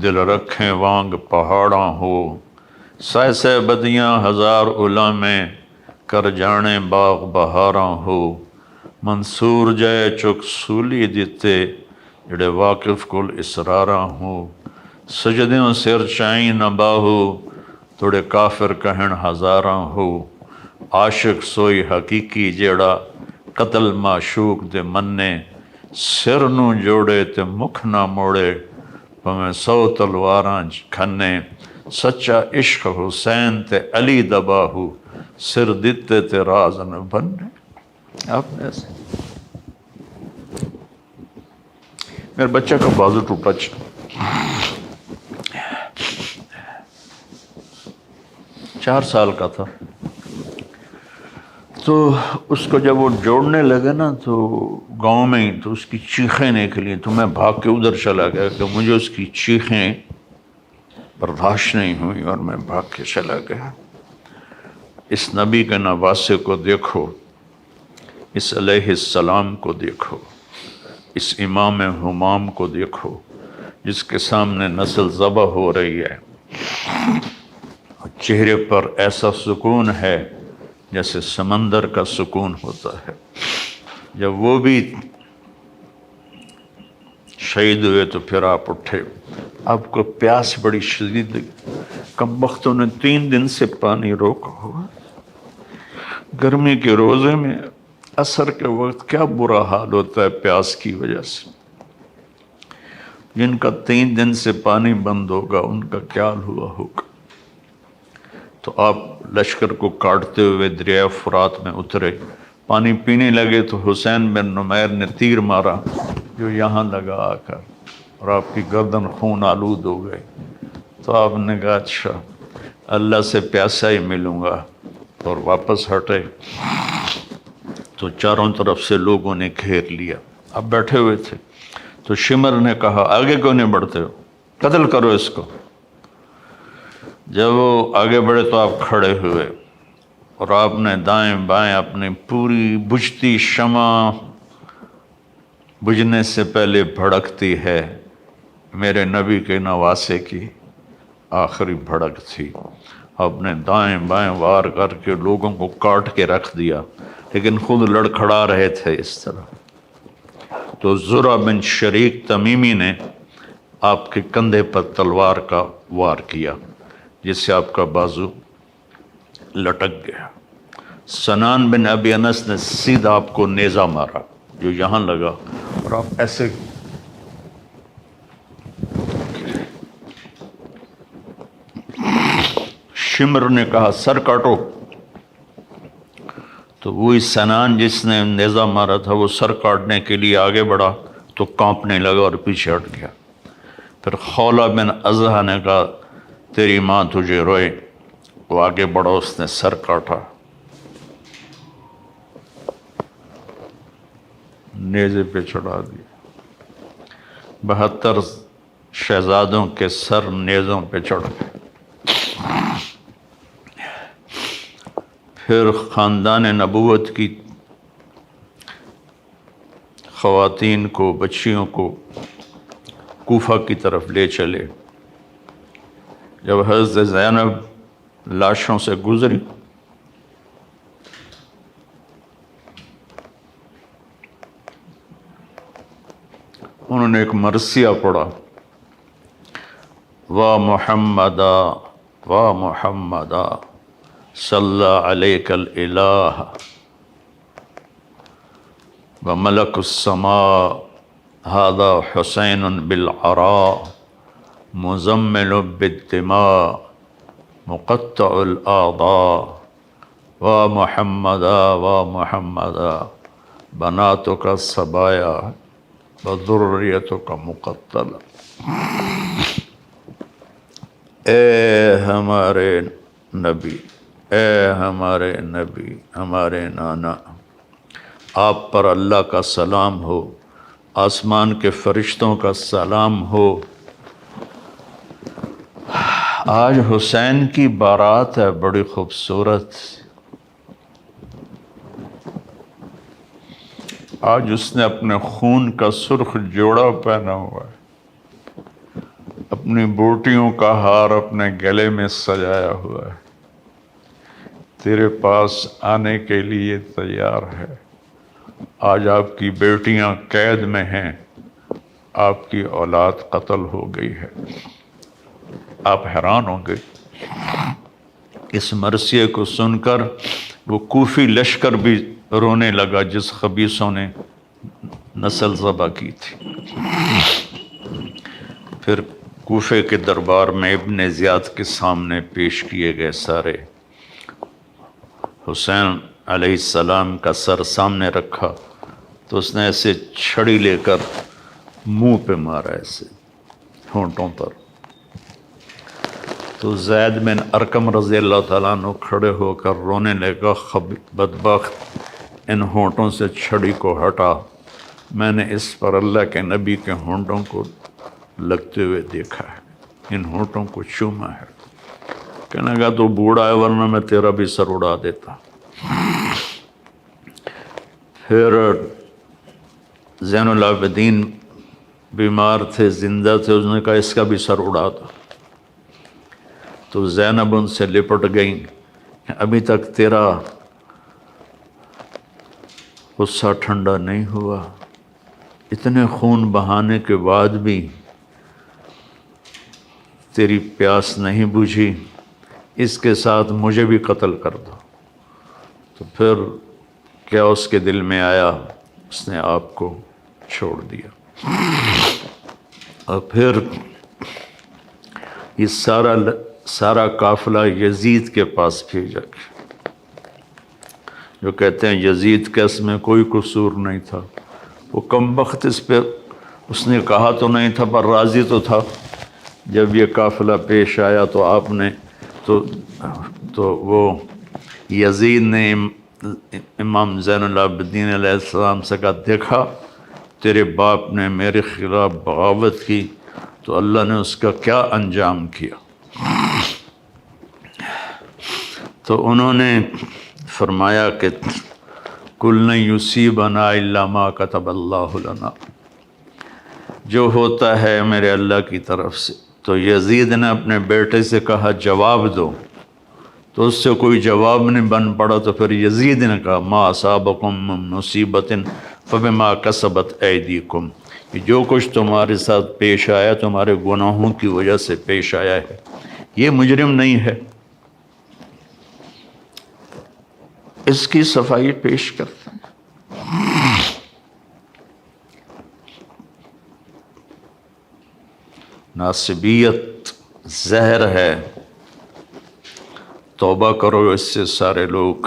دل رکھیں وانگ پہاڑاں ہو، سہ سہ بدیاں ہزار علامیں، کر جانے باغ بہاراں ہو، منصور جائے چک سولی دیتے، جڑے واقف کل اسراراں ہو، سجدیوں سر چائیں نہ باہو، توڑے کافر کہن ہزاراں ہو، عاشق سوئی حقیقی جیڑا قتل معشوق دے مننے، سر نو جوڑے تے مکھ نہ موڑے، پمیں 100 تلواراں کھنے، سچا عشق حسین تے علی دباہو، سر دیتے تے راز نہ بننے۔ آپ نے ایسے میرے بچہ کا بازو ٹوٹا، 4 سال کا تھا، تو اس کو جب وہ جوڑنے لگے نا تو گاؤں میں ہی تو اس کی چیخیں نکلی، تو میں بھاگ کے ادھر چلا گیا کہ مجھے اس کی چیخیں برداشت نہیں ہوئی اور میں بھاگ کے چلا گیا۔ اس نبی کے نواسے کو دیکھو، اس علیہ السلام کو دیکھو، اس امام ہمام کو دیکھو جس کے سامنے نسل ذبح ہو رہی ہے، چہرے پر ایسا سکون ہے جیسے سمندر کا سکون ہوتا ہے۔ جب وہ بھی شہید ہوئے تو پھر آپ اٹھے، آپ کو پیاس بڑی شدید لگی، کم بختوں نے 3 دن سے پانی روکا ہوا، گرمی کے روزے میں عصر کے وقت کیا برا حال ہوتا ہے پیاس کی وجہ سے، جن کا 3 دن سے پانی بند ہوگا ان کا کیا حال ہوا ہوگا۔ تو آپ لشکر کو کاٹتے ہوئے دریائے فرات میں اترے، پانی پینے لگے تو حسین بن نمیر نے تیر مارا جو یہاں لگا آ کر، اور آپ کی گردن خون آلود ہو گئی۔ تو آپ نے کہا اچھا اللہ سے پیاسا ہی ملوں گا، اور واپس ہٹے تو چاروں طرف سے لوگوں نے گھیر لیا، آپ بیٹھے ہوئے تھے تو شمر نے کہا آگے کیوں نہیں بڑھتے ہو، قتل کرو اس کو۔ جب وہ آگے بڑھے تو آپ کھڑے ہوئے اور آپ نے دائیں بائیں اپنی پوری بجھتی شمع، بجھنے سے پہلے بھڑکتی ہے، میرے نبی کے نواسے کی آخری بھڑک تھی، آپ نے دائیں بائیں وار کر کے لوگوں کو کاٹ کے رکھ دیا لیکن خود لڑکھڑا رہے تھے اس طرح۔ تو زرع بن شریک تمیمی نے آپ کے کندھے پر تلوار کا وار کیا جس سے آپ کا بازو لٹک گیا۔ سنان بن ابی انس نے سیدھا آپ کو نیزہ مارا جو یہاں لگا، اور آپ ایسے شمر نے کہا سر کاٹو، تو وہی سنان جس نے نیزہ مارا تھا وہ سر کاٹنے کے لیے آگے بڑھا تو کانپنے لگا اور پیچھے ہٹ گیا۔ پھر خولہ بن ازحہ نے کہا تیری ماں تجھے روئے، وہ آگے بڑھا، اس نے سر کاٹا، نیزے پہ چڑھا دیا۔ 72 شہزادوں کے سر نیزوں پہ چڑھ گئے۔ پھر خاندان نبوت کی خواتین کو، بچیوں کو کوفہ کی طرف لے چلے۔ جب حضرت زینب لاشوں سے گزری انہوں نے ایک مرثیہ پڑھا، وا محمدا وا محمدا صلی علیک الالہ وملک السماء ھذا حسین بالعراء مزمل بالدماء مقطع الاعضاء وا محمدا وا محمدا بناتک الصبایا وذریتک مقتلہ۔ اے ہمارے نبی، اے ہمارے نبی، ہمارے نانا، آپ پر اللہ کا سلام ہو، آسمان کے فرشتوں کا سلام ہو۔ آج حسین کی بارات ہے، بڑی خوبصورت۔ آج اس نے اپنے خون کا سرخ جوڑا پہنا ہوا ہے، اپنی بوٹیوں کا ہار اپنے گلے میں سجایا ہوا ہے، تیرے پاس آنے کے لیے تیار ہے۔ آج آپ کی بیٹیاں قید میں ہیں، آپ کی اولاد قتل ہو گئی ہے۔ آپ حیران ہوں گے۔ اس مرثیے کو سن کر وہ کوفی لشکر بھی رونے لگا جس خبیثوں نے نسل ذبح کی تھی۔ پھر کوفے کے دربار میں ابن زیاد کے سامنے پیش کیے گئے سارے۔ حسین علیہ السلام کا سر سامنے رکھا تو اس نے ایسے چھڑی لے کر منہ پہ مارا، ایسے ہونٹوں پر۔ تو زید بن ارقم رضی اللہ تعالیٰ عنہ کھڑے ہو کر رونے لگا، بدبخت، ان ہونٹوں سے چھڑی کو ہٹا، میں نے اس پر اللہ کے نبی کے ہونٹوں کو لگتے ہوئے دیکھا ہے، ان ہونٹوں کو چوما ہے۔ کہنے لگا تو بوڑھا ہے ورنہ میں تیرا بھی سر اڑا دیتا۔ پھر زین العابدین بیمار تھے، زندہ تھے، اس نے کہا اس کا بھی سر اڑا دو۔ تو زینب ان سے لپٹ گئیں، ابھی تک تیرا غصہ ٹھنڈا نہیں ہوا، اتنے خون بہانے کے بعد بھی تیری پیاس نہیں بجھی، اس کے ساتھ مجھے بھی قتل کر دو۔ تو پھر کیا اس کے دل میں آیا، اس نے آپ کو چھوڑ دیا۔ اور پھر یہ سارا قافلہ یزید کے پاس بھیجا گیا، جو کہتے ہیں یزید کا اس میں کوئی قصور نہیں تھا، وہ کم بخت اس پہ اس نے کہا تو نہیں تھا پر راضی تو تھا۔ جب یہ قافلہ پیش آیا تو آپ نے تو وہ یزید نے امام زین العابدین علیہ السلام سے کہا، دیکھا تیرے باپ نے میرے خلاف بغاوت کی تو اللہ نے اس کا کیا انجام کیا۔ تو انہوں نے فرمایا کہ کل لن یصیبنا الا ما کتب اللہ لنا، جو ہوتا ہے میرے اللہ کی طرف سے۔ تو یزید نے اپنے بیٹے سے کہا جواب دو، تو اس سے کوئی جواب نہیں بن پڑا، تو پھر یزید نے کہا ما اصابکم من مصیبت فبما کسبت ایدیکم، کہ جو کچھ تمہارے ساتھ پیش آیا تمہارے گناہوں کی وجہ سے پیش آیا ہے، یہ مجرم نہیں ہے۔ اس کی صفائی پیش کرتے ہیں۔ ناصبیت زہر ہے، توبہ کرو اس سے سارے لوگ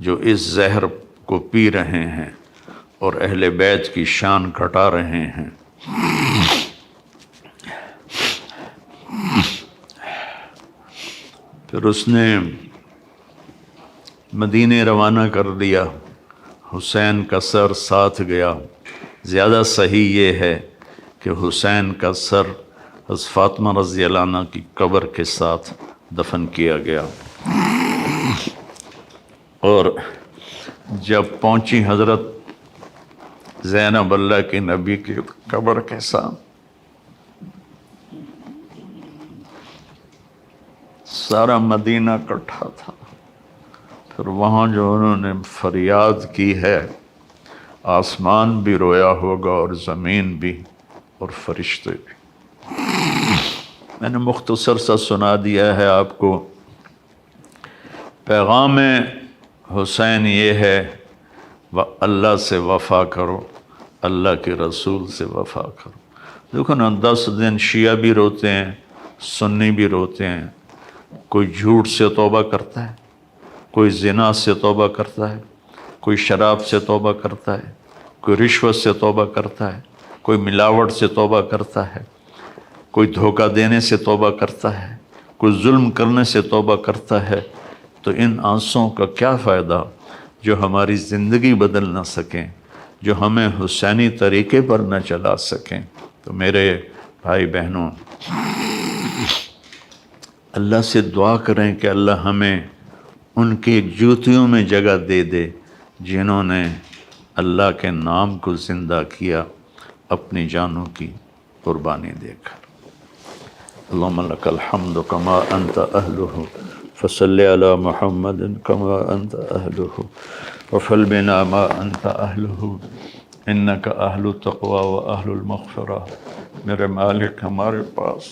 جو اس زہر کو پی رہے ہیں اور اہل بیت کی شان گھٹا رہے ہیں۔ پھر اس نے مدینے روانہ کر دیا، حسین کا سر ساتھ گیا۔ زیادہ صحیح یہ ہے کہ حسین کا سر حضرت فاطمہ رضی اللہ عنہ کی قبر کے ساتھ دفن کیا گیا۔ اور جب پہنچی حضرت زینب اللہ کے نبی کی قبر کے سامنے، سارا مدینہ اکٹھا تھا. پھر وہاں جو انہوں نے فریاد کی ہے، آسمان بھی رویا ہوگا اور زمین بھی اور فرشتے بھی. میں نے مختصر سا سنا دیا ہے آپ کو. پیغام حسین یہ ہے، اللہ سے وفا کرو، اللہ کے رسول سے وفا کرو. دیکھو نا، 10 دن شیعہ بھی روتے ہیں، سنی بھی روتے ہیں. کوئی جھوٹ سے توبہ کرتا ہے، کوئی زنا سے توبہ کرتا ہے، کوئی شراب سے توبہ کرتا ہے، کوئی رشوت سے توبہ کرتا ہے، کوئی ملاوٹ سے توبہ کرتا ہے، کوئی دھوکہ دینے سے توبہ کرتا ہے، کوئی ظلم کرنے سے توبہ کرتا ہے. تو ان آنسوؤں کا کیا فائدہ جو ہماری زندگی بدل نہ سکیں، جو ہمیں حسینی طریقے پر نہ چلا سکیں. تو میرے بھائی بہنوں، اللہ سے دعا کریں کہ اللہ ہمیں ان کی جوتیوں میں جگہ دے دے جنہوں نے اللہ کے نام کو زندہ کیا اپنی جانوں کی قربانی دے کر. اللہم لک الحمد کما انت اہلہ فصلی علی محمد کما انت اہلہ وفعل بنا ما انت اہلہ انک اہل التقوی و اہل المغفرہ. میرے مالک، ہمارے پاس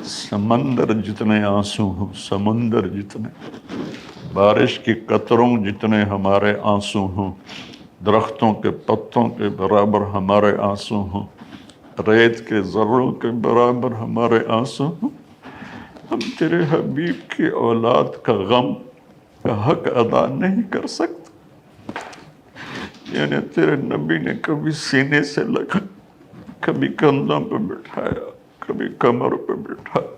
سمندر جتنے آنسو ہوں، سمندر جتنے، بارش کی قطروں جتنے ہمارے آنسو ہوں، درختوں کے پتوں کے برابر ہمارے آنسو ہوں، ریت کے ذروں کے برابر ہمارے آنسو ہوں. ہم تیرے حبیب کی اولاد کا غم کا حق ادا نہیں کر سکتے. یعنی تیرے نبی نے کبھی سینے سے لگا، کبھی کندھوں پہ بٹھایا، کبھی کمر پہ بٹھایا،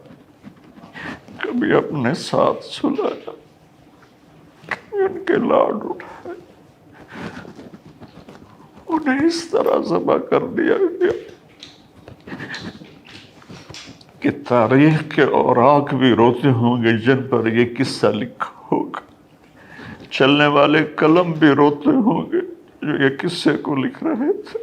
کبھی اپنے ساتھ سلایا، کبھی ان کے لاڈ اٹھائے. انہیں اس طرح ذبح کر دیا گیا کہ تاریخ کے اوراق بھی روتے ہوں گے جن پر یہ قصہ لکھا ہوگا. چلنے والے قلم بھی روتے ہوں گے جو یہ قصے کو لکھ رہے تھے.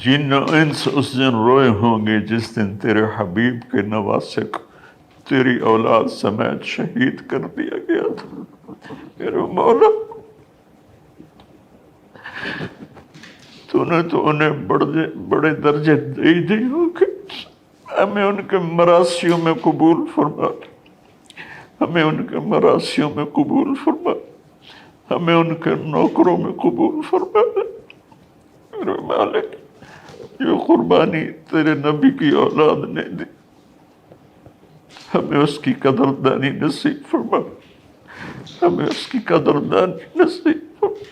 جن و انس اس دن روئے ہوں گے جس دن تیرے حبیب کے نواسے کو تیری اولاد سمیت شہید کر دیا گیا تھا. میرے مولا، تو نے تو انہیں بڑے درجے دے دی ہو کہ ہمیں ان کے مراسیوں میں قبول فرما، ہمیں ان کے مراسیوں میں قبول فرما، ہمیں ان کے نوکروں میں قبول فرما. میرے مالک، جو قربانی تیرے نبی کی اولاد نے دی، ہمیں اس کی قدردانی نصیب فرما، ہمیں اس کی قدردانی نصیب فرما،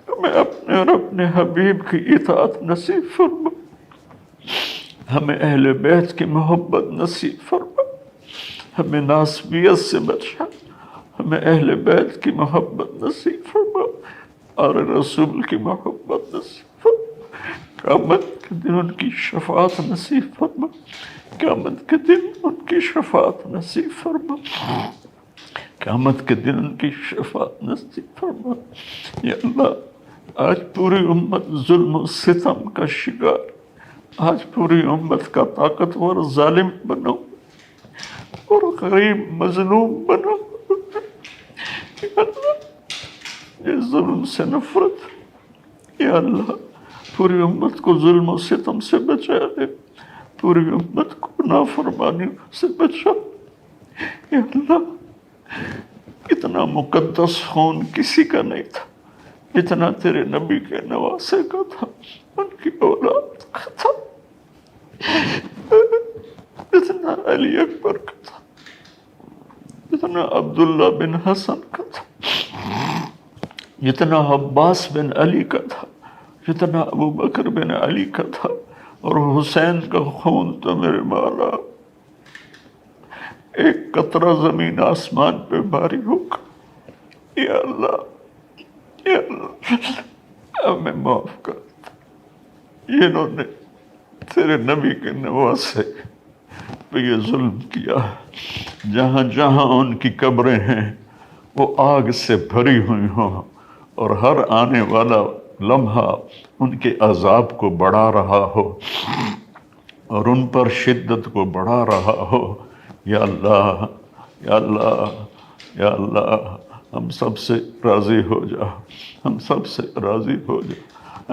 ہمیں اپنے اور اپنے حبیب کی اطاعت نصیب فرما، ہمیں اہل بیت کی محبت نصیب فرما، ہمیں ناسبیت سے بچا، ہمیں اہل بیت کی محبت نصیب فرما اور رسول کی محبت نصیب فرما. قیامت کے دن ان کی شفاعت نصیب فرما، قیامت کے دن ان کی شفاعت نصیب فرما، قیامت کے دن ان کی شفاعت نصیب فرما. یا اللہ، آج پوری امت ظلم و ستم کا شکار، آج پوری امت کا طاقتور ظالم بنو اور غریب مظلوم بنو. یا اللہ، یہ ظلم سے نفرت، یا اللہ پوری امت کو ظلم و ستم سے بچا دے، پوری امت کو نافرمانی سے بچا. یا اللہ، اتنا مقدس خون کسی کا نہیں تھا جتنا تیرے نبی کے نواسے کا تھا، ان کی اولاد کا تھا، جتنا علی اکبر کا تھا، جتنا عبداللہ بن حسن کا تھا، جتنا عباس بن علی کا تھا، جتنا ابو بکر بن علی کا تھا. اور حسین کا خون تو میرے مولا ایک قطرہ زمین آسمان پہ باری ہوگا. یا اللہ، یا اللہ، ہمیں معاف کر. انہوں نے تیرے نبی کے نواسے پہ یہ ظلم کیا ہے، جہاں جہاں ان کی قبریں ہیں وہ آگ سے بھری ہوئی ہوں، اور ہر آنے والا لمحہ ان کے عذاب کو بڑھا رہا ہو اور ان پر شدت کو بڑھا رہا ہو۔ یا اللہ، یا اللہ، یا اللہ، ہم سب سے راضی ہو جا، ہم سب سے راضی ہو جا۔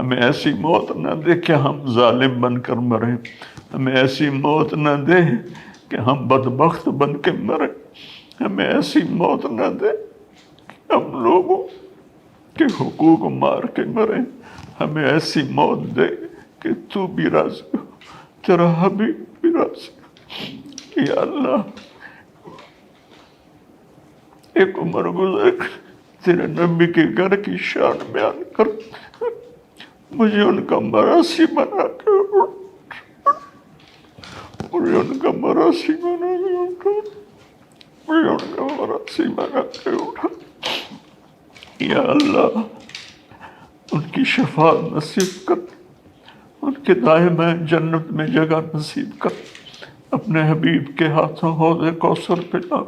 ہمیں ایسی موت نہ دے کہ ہم ظالم بن کر مریں، ہمیں ایسی موت نہ دے کہ ہم بدبخت بن کے مریں، ہمیں ایسی موت نہ دے کہ ہم لوگوں کے حقوق مار کے مریں، ہمیں ایسی موت دے کہ تو بھی راضی ہو، تیرا حبیب بھی راضی ہو۔ یا اللہ، ایک عمر گزر تیرے نبی کے گھر کی شان بیان کر، مجھے ان کا مراثی بنا کے اٹھا، مجھے ان کا مراثی بنا کے اٹھا، مجھے ان کا مراثی بنا کے اٹھا۔ یا اللہ، ان کی شفاعت نصیب کر، ان کے دائمِ جنت میں جگہ نصیب کر، اپنے حبیب کے ہاتھوں حوض کوثر پلا،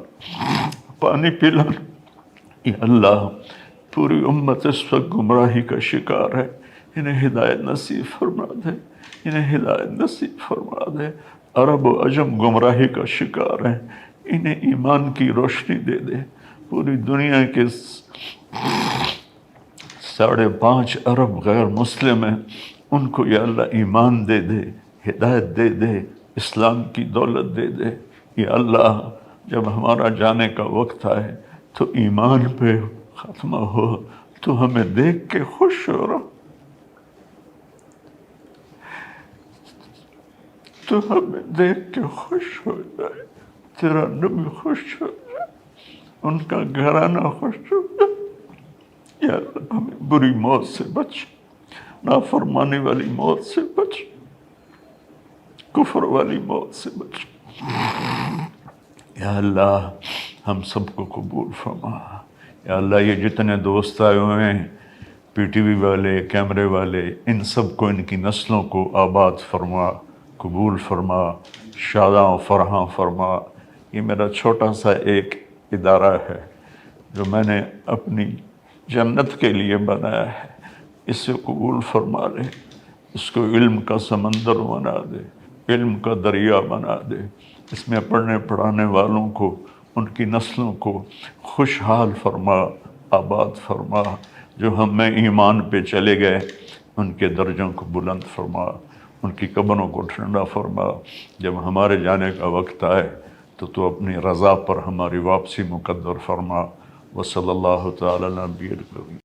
پانی پلا۔ یا اللہ، پوری امت اس وقت گمراہی کا شکار ہے، انہیں ہدایت نصیب فرما دے، انہیں ہدایت نصیب فرما دے۔ عرب و عجم گمراہی کا شکار ہیں، انہیں ایمان کی روشنی دے دے۔ پوری دنیا کے 5.5 ارب غیر مسلم ہیں، ان کو یا اللہ ایمان دے دے، ہدایت دے دے، اسلام کی دولت دے دے۔ یا اللہ، جب ہمارا جانے کا وقت آئے تو ایمان پہ ختمہ ہو، تو ہمیں دیکھ کے خوش ہو رہا، تو ہمیں دیکھ کے خوش ہو جائے، تیرا نبی خوش ہو جائے، ان کا گھرانہ خوش ہو جائے۔ یا اللہ، ہمیں بری موت سے بچ، نافرمانی والی موت سے بچ، کفر والی موت سے بچ۔ یا اللہ، ہم سب کو قبول فرما۔ یا اللہ، یہ جتنے دوست آئے ہوئے ہیں، پی ٹی وی والے، کیمرے والے، ان سب کو، ان کی نسلوں کو آباد فرما، قبول فرما، شاداں و فرحاں فرما۔ یہ میرا چھوٹا سا ایک ادارہ ہے جو میں نے اپنی جنت کے لیے بنایا ہے، اسے قبول فرما لے، اس کو علم کا سمندر بنا دے، علم کا دریا بنا دے، اس میں پڑھنے پڑھانے والوں کو، ان کی نسلوں کو خوشحال فرما، آباد فرما۔ جو ہم میں ایمان پہ چلے گئے، ان کے درجوں کو بلند فرما، ان کی قبروں کو ٹھنڈا فرما۔ جب ہمارے جانے کا وقت آئے تو اپنی رضا پر ہماری واپسی مقدر فرما۔ وصلی اللہ تعالی علی نبی الکریم۔